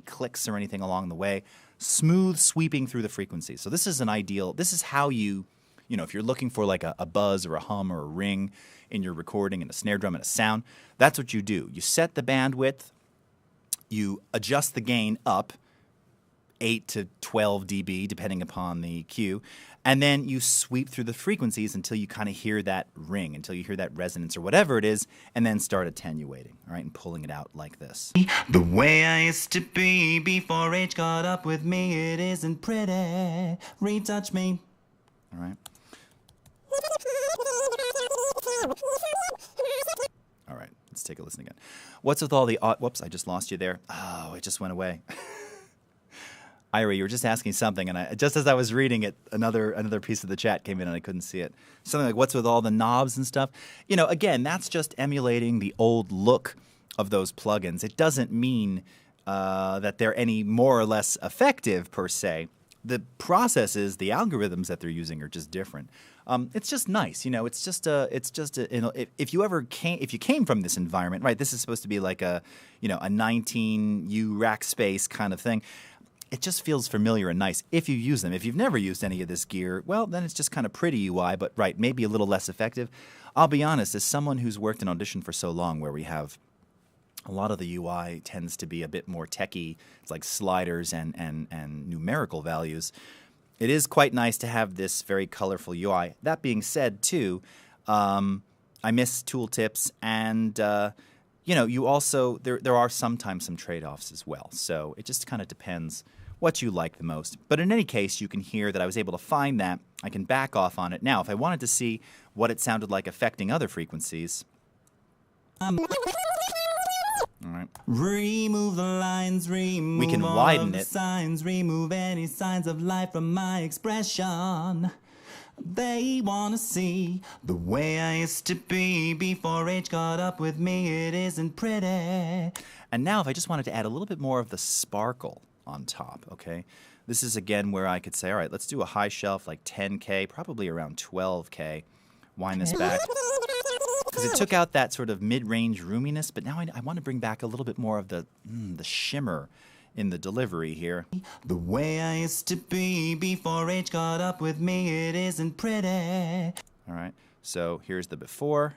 clicks or anything along the way. Smooth sweeping through the frequencies. So this is an ideal, this is how you if you're looking for like a buzz or a hum or a ring in your recording and a snare drum and a sound, that's what you do. You set the bandwidth, you adjust the gain up 8 to 12 dB, depending upon the cue, and then you sweep through the frequencies until you kind of hear that ring, until you hear that resonance or whatever it is, and then start attenuating, all right, and pulling it out like this. The way I used to be before age caught up with me, it isn't pretty. Retouch me. All right. All right, let's take a listen again. What's with all the... whoops, I just lost you there. Oh, it just went away. Ira, you were just asking something, and just as I was reading it, another piece of the chat came in, and I couldn't see it. Something like, what's with all the knobs and stuff? Again, that's just emulating the old look of those plugins. It doesn't mean that they're any more or less effective, per se. The processes, the algorithms that they're using are just different. It's just nice, It's just if you came from this environment, right? This is supposed to be like a 19U rack space kind of thing. It just feels familiar and nice if you use them. If you've never used any of this gear, well, then it's just kind of pretty UI, but right, maybe a little less effective. I'll be honest, as someone who's worked in Audition for so long, where we have a lot of the UI tends to be a bit more techy. It's like sliders and numerical values. It is quite nice to have this very colorful UI. That being said, too, I miss tooltips, and you know, you also there are sometimes some trade-offs as well. So it just kind of depends what you like the most. But in any case, you can hear that I was able to find that. I can back off on it. Now, if I wanted to see what it sounded like affecting other frequencies. All right. Remove the lines, remove We can all widen of the it. signs, remove any signs of life from my expression. They wanna see the way I used to be before age caught up with me. It isn't pretty. And now if I just wanted to add a little bit more of the sparkle on top, okay? This is, again, where I could say, all right, let's do a high shelf like 10K, probably around 12K. Wind this back. Because it took out that sort of mid-range roominess, but now I want to bring back a little bit more of the shimmer in the delivery here. The way I used to be before age caught up with me. It isn't pretty. All right, so here's the before.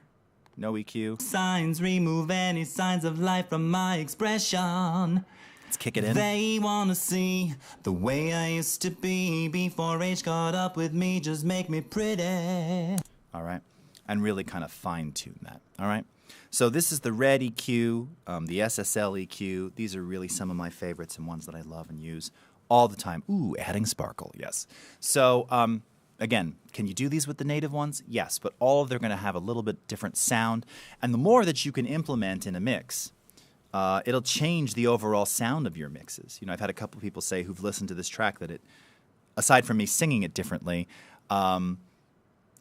No EQ. Signs, remove any signs of life from my expression. Let's kick it in. They wanna see the way I used to be before age caught up with me. Just make me pretty. All right, and really kind of fine-tune that, all right? So this is the RED EQ, the SSL EQ. These are really some of my favorites and ones that I love and use all the time. Ooh, adding sparkle, yes. So, again, can you do these with the native ones? Yes, but all of them are going to have a little bit different sound. And the more that you can implement in a mix, it'll change the overall sound of your mixes. You know, I've had a couple people say who've listened to this track that it, aside from me singing it differently,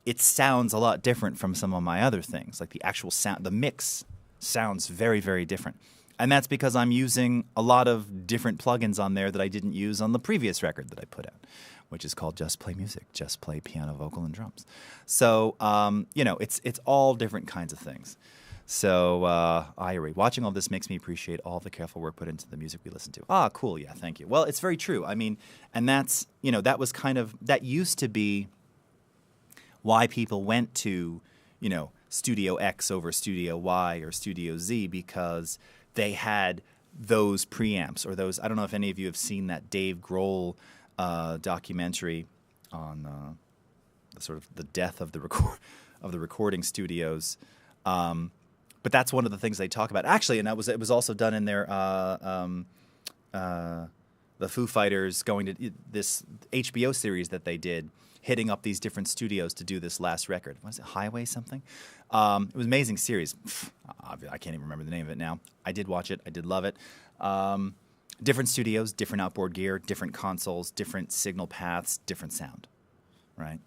it sounds a lot different from some of my other things. Like the actual sound, the mix sounds very, very different. And that's because I'm using a lot of different plugins on there that I didn't use on the previous record that I put out, which is called Just Play Music, Just Play Piano, Vocal, and Drums. So, you know, it's all different kinds of things. So, I agree. Watching all this makes me appreciate all the careful work put into the music we listen to. Ah, cool, yeah, thank you. Well, it's very true. I mean, and that's, you know, that was kind of, that used to be why people went to, you know, Studio X over Studio Y or Studio Z, because they had those preamps or those. I don't know if any of you have seen that Dave Grohl documentary on the sort of the death of the recording studios. But that's one of the things they talk about. Actually, and it was also done in their the Foo Fighters going to this HBO series that they did, hitting up these different studios to do this last record. Was it Highway something? It was an amazing series. I can't even remember the name of it now. I did watch it. I did love it. Different studios, different outboard gear, different consoles, different signal paths, different sound, right?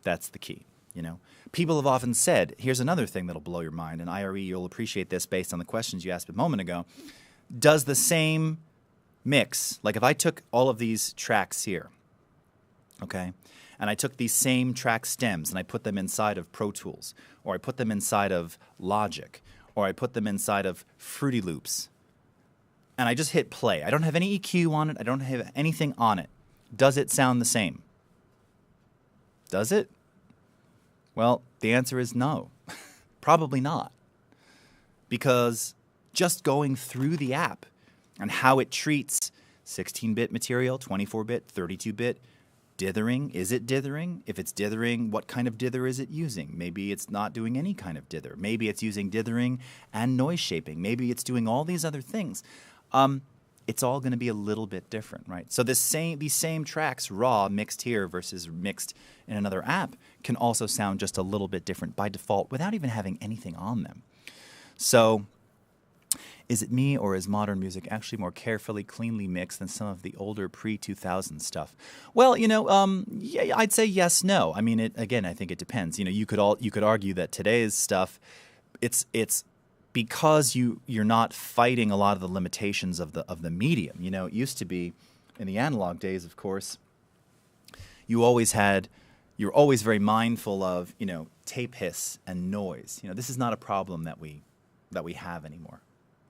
That's the key, you know? People have often said, here's another thing that'll blow your mind, and IRE, you'll appreciate this based on the questions you asked a moment ago. Does the same mix, like if I took all of these tracks here, okay, and I took these same track stems and I put them inside of Pro Tools, or I put them inside of Logic, or I put them inside of Fruity Loops, and I just hit play. I don't have any EQ on it. I don't have anything on it. Does it sound the same? Does it? Well, the answer is no. Probably not. Because just going through the app and how it treats 16-bit material, 24-bit, 32-bit, dithering, is it dithering? If it's dithering, what kind of dither is it using? Maybe it's not doing any kind of dither. Maybe it's using dithering and noise shaping. Maybe it's doing all these other things. It's all going to be a little bit different, right? So these same tracks, raw, mixed here versus mixed in another app, can also sound just a little bit different by default without even having anything on them. So is it me, or is modern music actually more carefully, cleanly mixed than some of the older pre-2000 stuff? Well, you know, yeah, I'd say yes, no. I mean, again, I think it depends. You know, you could argue that today's stuff, it's because you're not fighting a lot of the limitations of the medium. You know, it used to be in the analog days, of course. You're always very mindful of, you know, tape hiss and noise. You know, this is not a problem that we have anymore.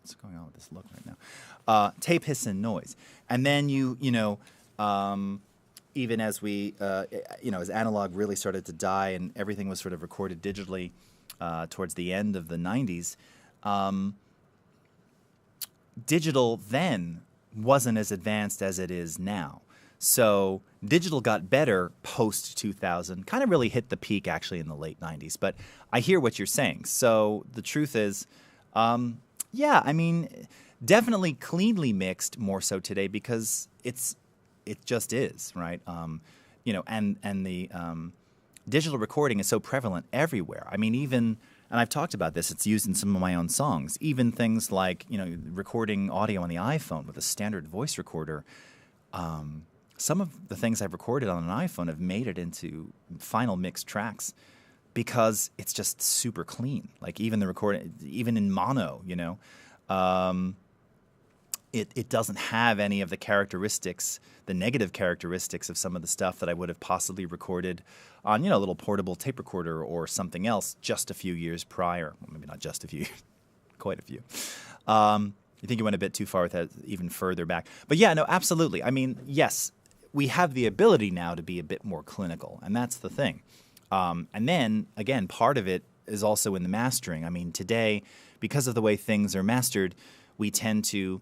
What's going on with this look right now? Tape hiss and noise, and then even as as analog really started to die and everything was sort of recorded digitally towards the end of the 90s. digital then wasn't as advanced as it is now. So digital got better post 2000, kind of really hit the peak actually in the late 90s. But I hear what you're saying. So the truth is, yeah, I mean, definitely cleanly mixed more so today because it just is, right? You know, and the digital recording is so prevalent everywhere. I mean, even, and I've talked about this, it's used in some of my own songs, even things like, you know, recording audio on the iPhone with a standard voice recorder. Some of the things I've recorded on an iPhone have made it into final mixed tracks because it's just super clean. Like even the recording, even in mono, you know, it doesn't have any of the characteristics, the negative characteristics of some of the stuff that I would have possibly recorded on, you know, a little portable tape recorder or something else just a few years prior. Well, maybe not just a few, quite a few. You think you went a bit too far with that, even further back. But yeah, no, absolutely. I mean, yes, we have the ability now to be a bit more clinical, and that's the thing. And then, again, part of it is also in the mastering. I mean, today, because of the way things are mastered, we tend to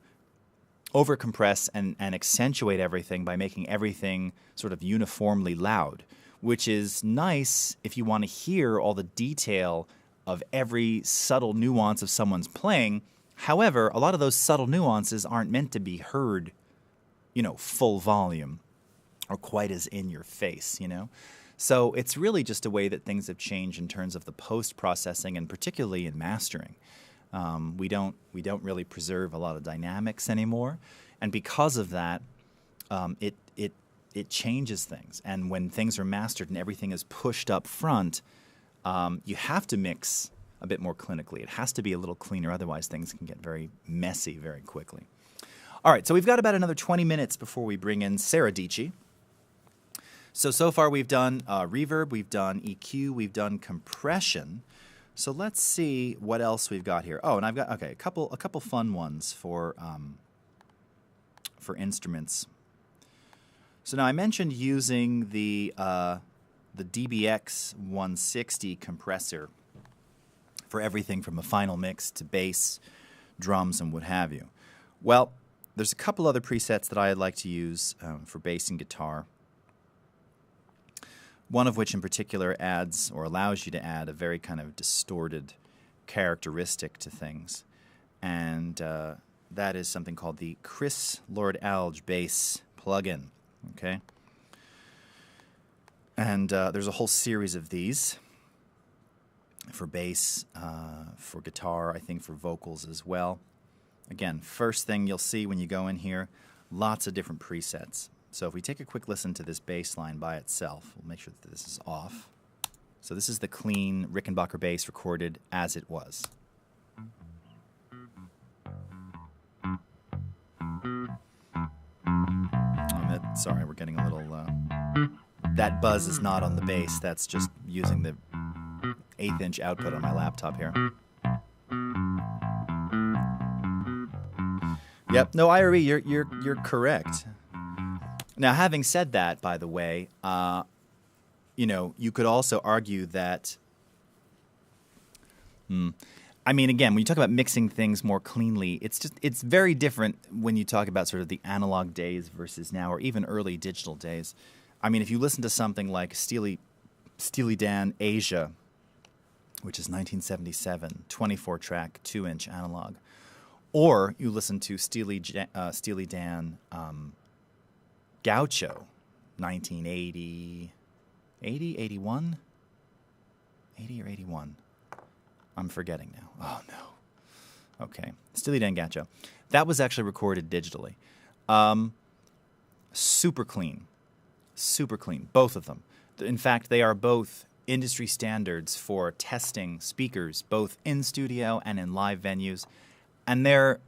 overcompress and accentuate everything by making everything sort of uniformly loud, which is nice if you want to hear all the detail of every subtle nuance of someone's playing. However, a lot of those subtle nuances aren't meant to be heard, you know, full volume or quite as in your face, you know? So it's really just a way that things have changed in terms of the post-processing and particularly in mastering. We don't really preserve a lot of dynamics anymore, and because of that, it changes things. And when things are mastered and everything is pushed up front, you have to mix a bit more clinically. It has to be a little cleaner, otherwise things can get very messy very quickly. All right, so we've got about another 20 minutes before we bring in Sarah Dici. So far we've done reverb, we've done EQ, we've done compression. So let's see what else we've got here. Oh, and I've got, okay, a couple fun ones for instruments. So now I mentioned using the DBX 160 compressor for everything from a final mix to bass, drums, and what have you. Well, there's a couple other presets that I'd like to use for bass and guitar. One of which in particular adds or allows you to add a very kind of distorted characteristic to things. And that is something called the Chris Lord Alge bass plugin. Okay? And there's a whole series of these for bass, for guitar, I think for vocals as well. Again, first thing you'll see when you go in here, lots of different presets. So if we take a quick listen to this bass line by itself, we'll make sure that this is off. So this is the clean Rickenbacker bass recorded as it was. Sorry, we're getting a little... that buzz is not on the bass. That's just using the 1/8" output on my laptop here. Yep, no, IRE, you're correct. Now, having said that, by the way, you know, you could also argue that, I mean, again, when you talk about mixing things more cleanly, it's very different when you talk about sort of the analog days versus now, or even early digital days. I mean, if you listen to something like Steely Dan Asia, which is 1977, 24-track, 2-inch analog, or you listen to Steely Dan Gaucho, 1980, 81? 80 or 81? I'm forgetting now. Oh, no. Okay. Steely Dan Gaucho. That was actually recorded digitally. Super clean. Super clean. Both of them. In fact, they are both industry standards for testing speakers, both in studio and in live venues. And they're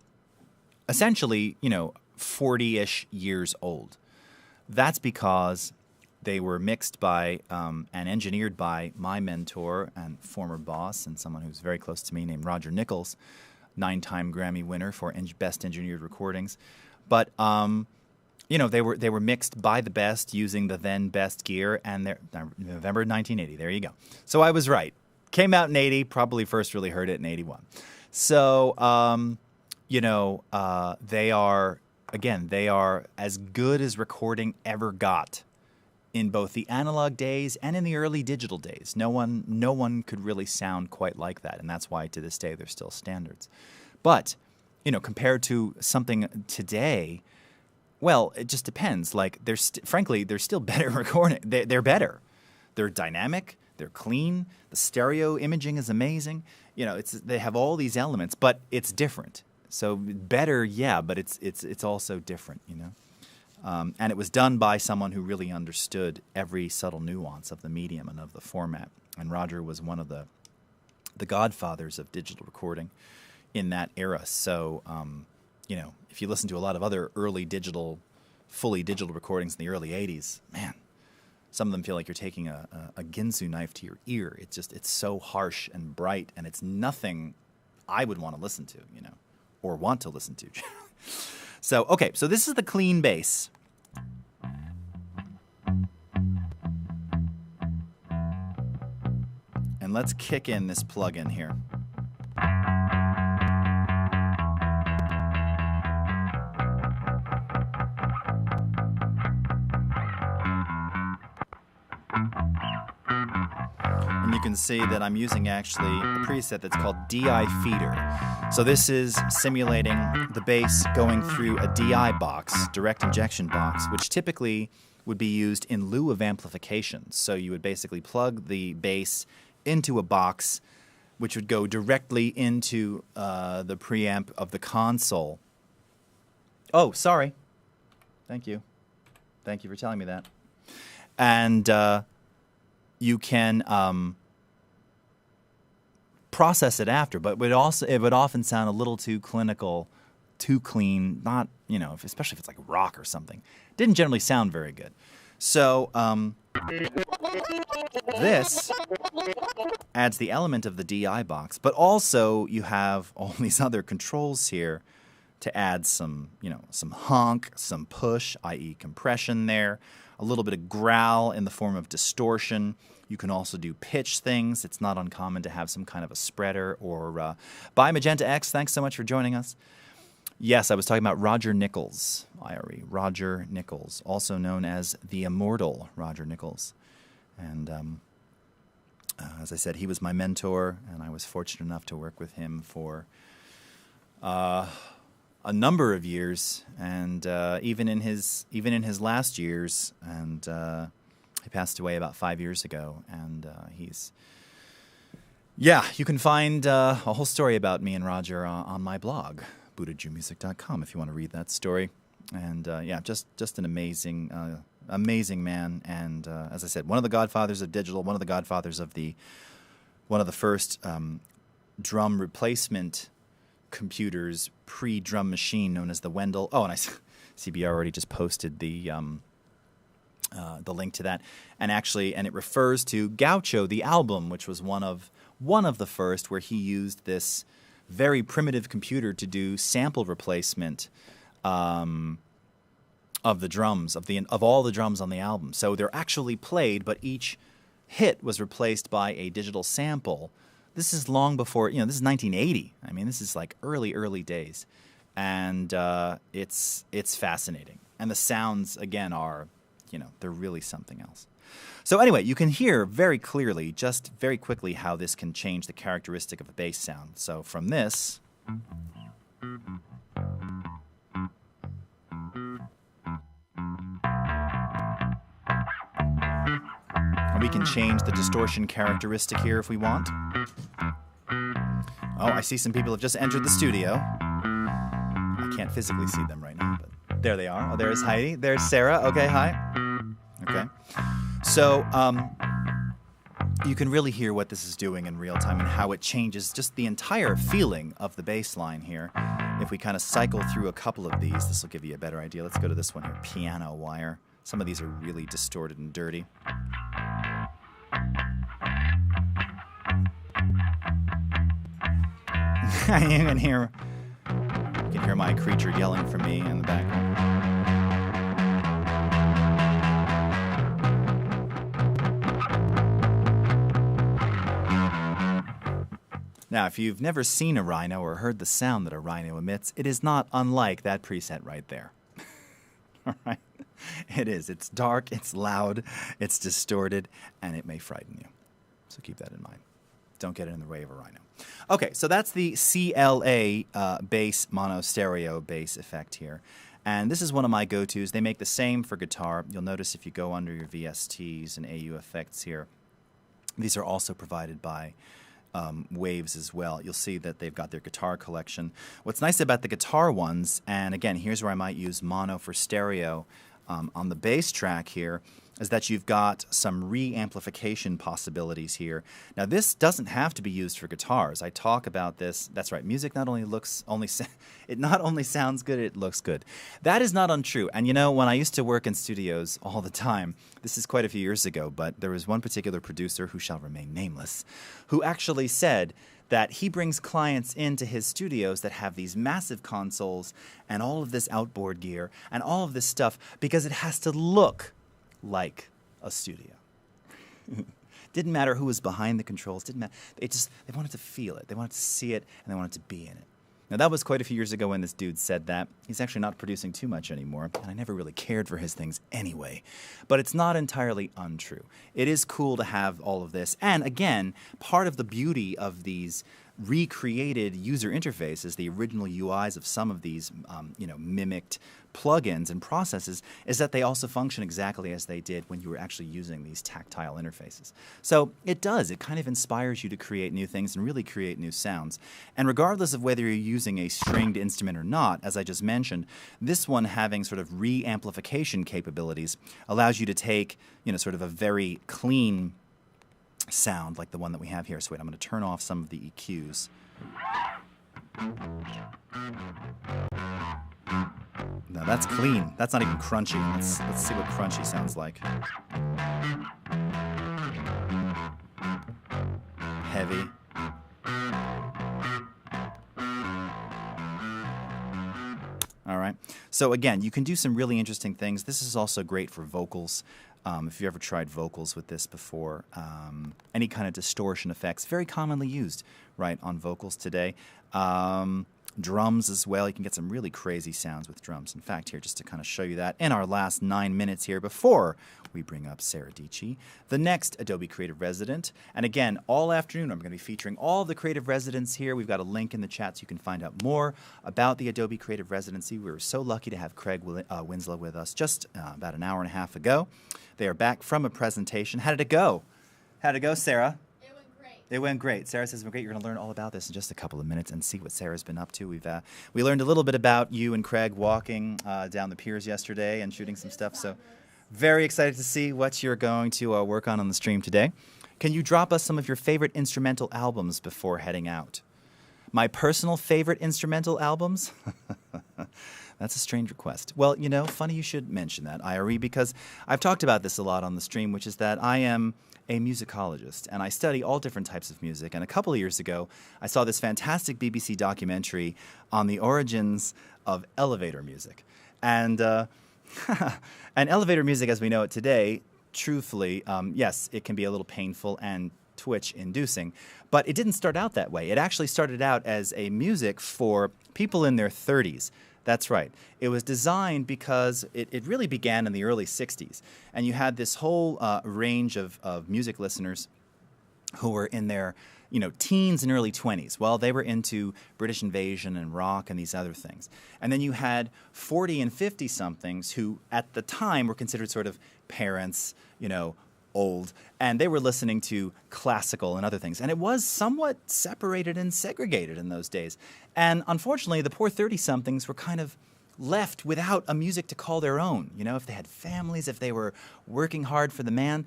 essentially, you know, 40-ish years old. That's because they were mixed by and engineered by my mentor and former boss and someone who's very close to me named Roger Nichols, 9-time Grammy winner for Best Engineered Recordings. But, you know, they were mixed by the best using the then best gear, and November 1980, there you go. So I was right. Came out in 80, probably first really heard it in 81. So, they are as good as recording ever got in both the analog days and in the early digital days. No one could really sound quite like that, and that's why to this day they're still standards. But, compared to something today, well, it just depends. Like, frankly, they're still better recording. They're better. They're dynamic. They're clean. The stereo imaging is amazing. They have all these elements, but it's different. So better, yeah, but it's also different, And it was done by someone who really understood every subtle nuance of the medium and of the format. And Roger was one of the godfathers of digital recording in that era. So, if you listen to a lot of other early fully digital recordings in the early 80s, man, some of them feel like you're taking a Ginsu knife to your ear. It's so harsh and bright, and it's nothing I would want to listen to, or want to listen to. So this is the clean bass. And let's kick in this plug-in here. And you can see that I'm using actually a preset that's called DI Feeder. So this is simulating the bass going through a DI box, direct injection box, which typically would be used in lieu of amplification. So you would basically plug the bass into a box, which would go directly into the preamp of the console. Oh, sorry. Thank you. Thank you for telling me that. And you can process it after, but it would often sound a little too clinical, too clean, not, especially if it's like rock or something. Didn't generally sound very good. So this adds the element of the DI box, but also you have all these other controls here to add some honk, some push, i.e. compression there, a little bit of growl in the form of distortion. You can also do pitch things. It's not uncommon to have some kind of a spreader or Bye Magenta X, thanks so much for joining us. Yes, I was talking about Roger Nichols, IRE. Roger Nichols, also known as the immortal Roger Nichols. And as I said, he was my mentor, and I was fortunate enough to work with him for a number of years, and even in his last years. And he passed away about 5 years ago, and you can find a whole story about me and Roger on my blog, BuddhaJewMusic.com, if you want to read that story. And just an amazing man, and as I said, one of the godfathers of digital, one of the godfathers of one of the first drum replacement computers pre-drum machine, known as the Wendell. Oh, and CBR already just posted the link to that, and it refers to Gaucho, the album, which was one of the first, where he used this very primitive computer to do sample replacement of the drums, of all the drums on the album. So they're actually played, but each hit was replaced by a digital sample. This is long before, this is 1980. I mean, this is like early days. And it's fascinating. And the sounds, again, are, they're really something else. So anyway, you can hear very clearly, just very quickly, how this can change the characteristic of a bass sound. So from this, we can change the distortion characteristic here if we want. Oh, I see some people have just entered the studio. I can't physically see them right now, but there they are. Oh, there's Heidi. There's Sarah. Okay, hi. Okay. So you can really hear what this is doing in real time and how it changes just the entire feeling of the bass line here. If we kind of cycle through a couple of these, this will give you a better idea. Let's go to this one here, piano wire. Some of these are really distorted and dirty. You can hear my creature yelling for me in the background. Now, if you've never seen a rhino or heard the sound that a rhino emits, it is not unlike that preset right there. All right? It is. It's dark, it's loud, it's distorted, and it may frighten you. So keep that in mind. Don't get it in the way of a rhino. Okay, so that's the CLA bass mono stereo bass effect here. And this is one of my go-tos. They make the same for guitar. You'll notice if you go under your VSTs and AU effects here, these are also provided by Waves as well. You'll see that they've got their guitar collection. What's nice about the guitar ones, and again, here's where I might use mono for stereo on the bass track here, is that you've got some re-amplification possibilities here. Now, this doesn't have to be used for guitars. I talk about this. That's right. Music not only it not only sounds good, it looks good. That is not untrue. And you know, when I used to work in studios all the time, this is quite a few years ago, but there was one particular producer who shall remain nameless, who actually said that he brings clients into his studios that have these massive consoles and all of this outboard gear and all of this stuff because it has to look like a studio. Didn't matter who was behind the controls. Didn't matter. They wanted to feel it. They wanted to see it, and they wanted to be in it. Now, that was quite a few years ago when this dude said that. He's actually not producing too much anymore, and I never really cared for his things anyway. But it's not entirely untrue. It is cool to have all of this. And again, part of the beauty of these recreated user interfaces, the original UIs of some of these mimicked plugins and processes, is that they also function exactly as they did when you were actually using these tactile interfaces. So it kind of inspires you to create new things and really create new sounds. And regardless of whether you're using a stringed instrument or not, as I just mentioned, this one having sort of re-amplification capabilities allows you to take, sort of a very clean sound like the one that we have here. So wait, I'm going to turn off some of the EQs. Now that's clean. That's not even crunchy. Let's see what crunchy sounds like. Heavy. All right. So again, you can do some really interesting things. This is also great for vocals. If you ever tried vocals with this before, any kind of distortion effects, very commonly used, right, on vocals today. Drums as well. You can get some really crazy sounds with drums. In fact, here, just to kind of show you that in our last 9 minutes here before we bring up Sarah Dici, the next Adobe Creative Resident. And again, all afternoon, I'm going to be featuring all the creative residents here. We've got a link in the chat so you can find out more about the Adobe Creative Residency. We were so lucky to have Craig Winslow with us just about an hour and a half ago. They are back from a presentation. How did it go? How did it go, Sarah? It went great. Sarah says, great. You're going to learn all about this in just a couple of minutes and see what Sarah's been up to. We learned a little bit about you and Craig walking down the piers yesterday and shooting some stuff. So very excited to see what you're going to work on the stream today. Can you drop us some of your favorite instrumental albums before heading out? My personal favorite instrumental albums? That's a strange request. Well, funny you should mention that, IRE, because I've talked about this a lot on the stream, which is that I am a musicologist, and I study all different types of music. And a couple of years ago, I saw this fantastic BBC documentary on the origins of elevator music. And and elevator music, as we know it today, truthfully, yes, it can be a little painful and twitch-inducing, but it didn't start out that way. It actually started out as a music for people in their 30s. That's right. It was designed because it really began in the early 60s. And you had this whole range of music listeners who were in their teens and early 20s. Well, they were into British Invasion and rock and these other things. And then you had 40 and 50-somethings who at the time were considered sort of parents, old, and they were listening to classical and other things. And it was somewhat separated and segregated in those days. And unfortunately, the poor 30-somethings were kind of left without a music to call their own. If they had families, if they were working hard for the man,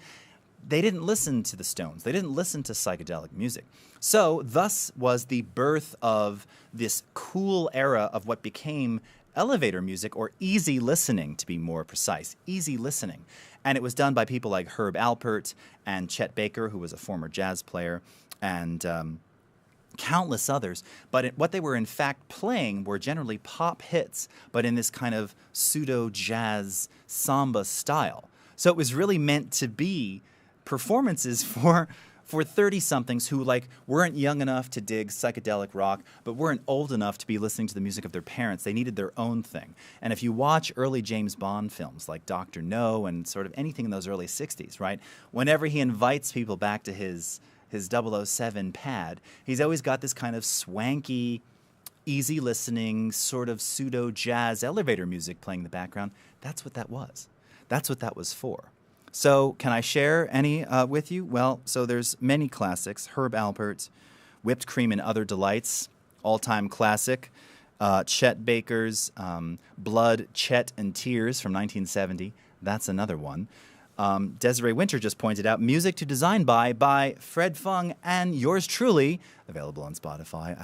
they didn't listen to the Stones. They didn't listen to psychedelic music. So thus was the birth of this cool era of what became elevator music, or easy listening, to be more precise, easy listening. And it was done by people like Herb Alpert and Chet Baker, who was a former jazz player, and countless others. But what they were in fact playing were generally pop hits, but in this kind of pseudo-jazz samba style. So it was really meant to be performances for for 30-somethings who like weren't young enough to dig psychedelic rock, but weren't old enough to be listening to the music of their parents. They needed their own thing. And if you watch early James Bond films like Dr. No and sort of anything in those early 60s, right? Whenever he invites people back to his 007 pad, he's always got this kind of swanky, easy listening, sort of pseudo jazz elevator music playing in the background. That's what that was. That's what that was for. So can I share any with you? Well, so there's many classics. Herb Alpert, Whipped Cream and Other Delights, all-time classic. Chet Baker's Blood, Chet and Tears from 1970. That's another one. Desiree Winter just pointed out, Music to Design by Fred Fung and yours truly, available on Spotify,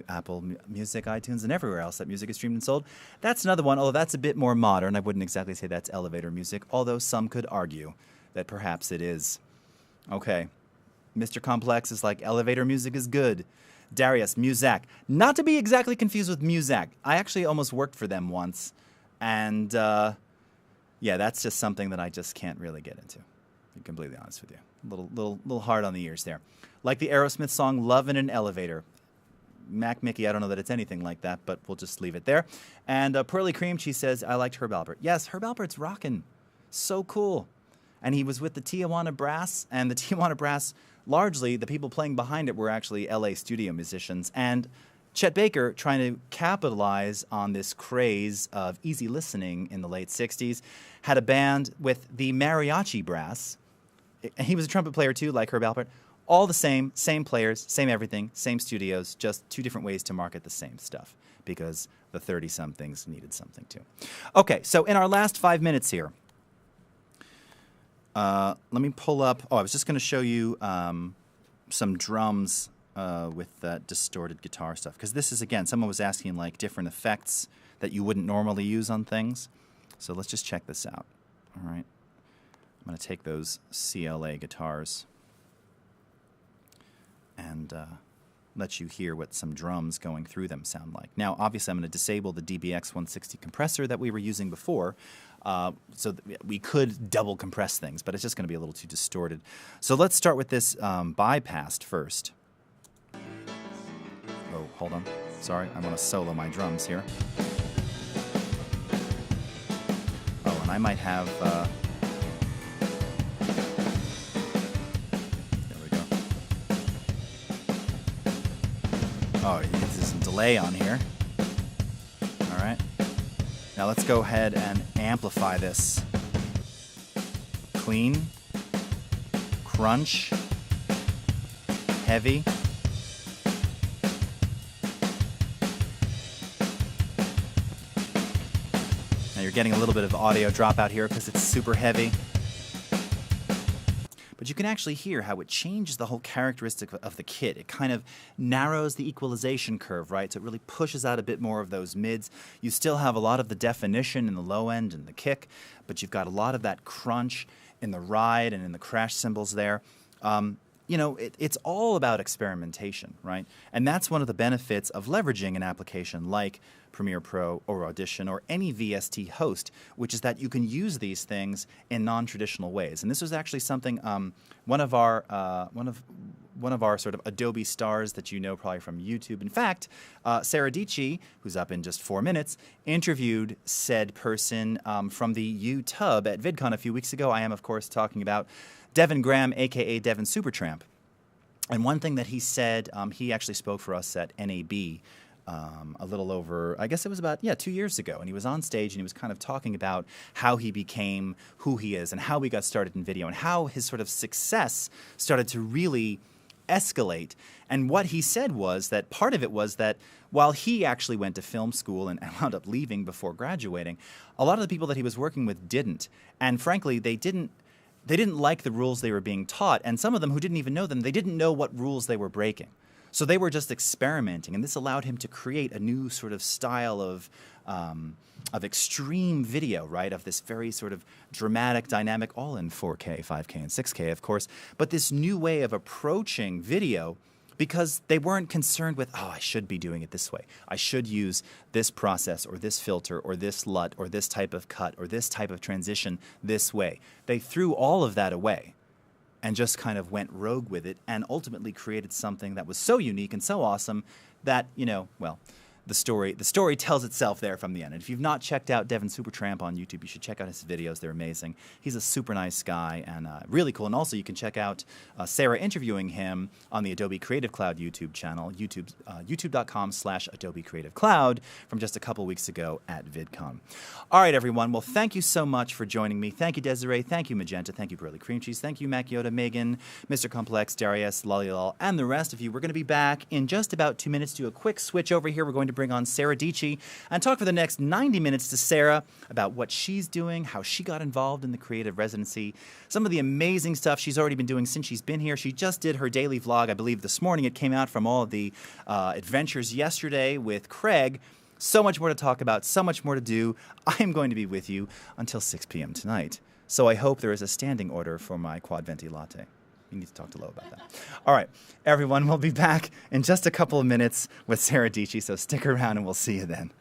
Apple Music, iTunes, and everywhere else that music is streamed and sold. That's another one, although that's a bit more modern. I wouldn't exactly say that's elevator music, although some could argue that perhaps it is. Okay. Mr. Complex is like, elevator music is good. Darius, Muzak. Not to be exactly confused with Muzak. I actually almost worked for them once, and yeah, that's just something that I just can't really get into. To be completely honest with you. A little hard on the ears there. Like the Aerosmith song Love in an Elevator. Mac Mickey, I don't know that it's anything like that, but we'll just leave it there. And Pearly Cream, she says, I liked Herb Alpert. Yes, Herb Alpert's rockin'. So cool. And he was with the Tijuana Brass, and the Tijuana Brass, largely, the people playing behind it were actually LA studio musicians. And Chet Baker, trying to capitalize on this craze of easy listening in the late 60s, had a band with the Mariachi Brass. He was a trumpet player too, like Herb Alpert. All the same players, same everything, same studios, just two different ways to market the same stuff because the 30-somethings needed something too. Okay, so in our last 5 minutes here, let me pull up. Oh, I was just going to show you some drums with that distorted guitar stuff. Because this is, again, someone was asking like different effects that you wouldn't normally use on things. So let's just check this out. All right. I'm going to take those CLA guitars and let you hear what some drums going through them sound like. Now, obviously, I'm going to disable the DBX 160 compressor that we were using before, so that we could double compress things, but it's just going to be a little too distorted. So let's start with this bypassed first. Oh, hold on. Sorry, I want to solo my drums here. Oh, and I might have... there we go. Oh, there's some delay on here. All right. Now let's go ahead and amplify this. Clean. Crunch. Heavy. Now you're getting a little bit of audio dropout here because it's super heavy. But you can actually hear how it changes the whole characteristic of the kit. It kind of narrows the equalization curve, right? So it really pushes out a bit more of those mids. You still have a lot of the definition in the low end and the kick, but you've got a lot of that crunch in the ride and in the crash cymbals there. You know, it's all about experimentation, right? And that's one of the benefits of leveraging an application like Premiere Pro or Audition or any VST host, which is that you can use these things in non-traditional ways. And this was actually something one of our sort of Adobe stars that you know probably from YouTube. In fact, Sarah Dici, who's up in just 4 minutes, interviewed said person from the YouTube at VidCon a few weeks ago. I am, of course, talking about Devin Graham, a.k.a. Devin Supertramp. And one thing that he said, he actually spoke for us at NAB a little over, I guess it was about, 2 years ago. And he was on stage and he was kind of talking about how he became who he is and how he got started in video and how his sort of success started to really escalate. And what he said was that part of it was that while he actually went to film school and wound up leaving before graduating, a lot of the people that he was working with didn't. And frankly, they didn't like the rules they were being taught, and some of them who didn't even know them, they didn't know what rules they were breaking. So they were just experimenting, and this allowed him to create a new sort of style of extreme video, right, of this very sort of dramatic, dynamic, all in 4K, 5K, and 6K, of course, but this new way of approaching video because they weren't concerned with, I should be doing it this way. I should use this process or this filter or this LUT or this type of cut or this type of transition this way. They threw all of that away and just kind of went rogue with it and ultimately created something that was so unique and so awesome that, well, the story tells itself there from the end. And if you've not checked out Devin Supertramp on YouTube, you should check out his videos. They're amazing. He's a super nice guy and really cool. And also you can check out Sarah interviewing him on the Adobe Creative Cloud YouTube channel, youtube.com/Adobe Creative Cloud, from just a couple weeks ago at VidCon. All right, everyone. Well, thank you so much for joining me. Thank you, Desiree. Thank you, Magenta. Thank you, Burley Cream Cheese. Thank you, Mac Yoda, Megan, Mr. Complex, Darius, Lollylol, and the rest of you. We're going to be back in just about 2 minutes. Do a quick switch over here. We're going to bring on Sarah Dici and talk for the next 90 minutes to Sarah about what she's doing, how she got involved in the creative residency, some of the amazing stuff she's already been doing since she's been here. She just did her daily vlog, I believe, this morning. It came out from all of the adventures yesterday with Craig. So much more to talk about, so much more to do. I am going to be with you until 6 p.m. tonight. So I hope there is a standing order for my quad venti latte. You need to talk to Lo about that. All right, everyone, we'll be back in just a couple of minutes with Sarah Dici, so stick around and we'll see you then.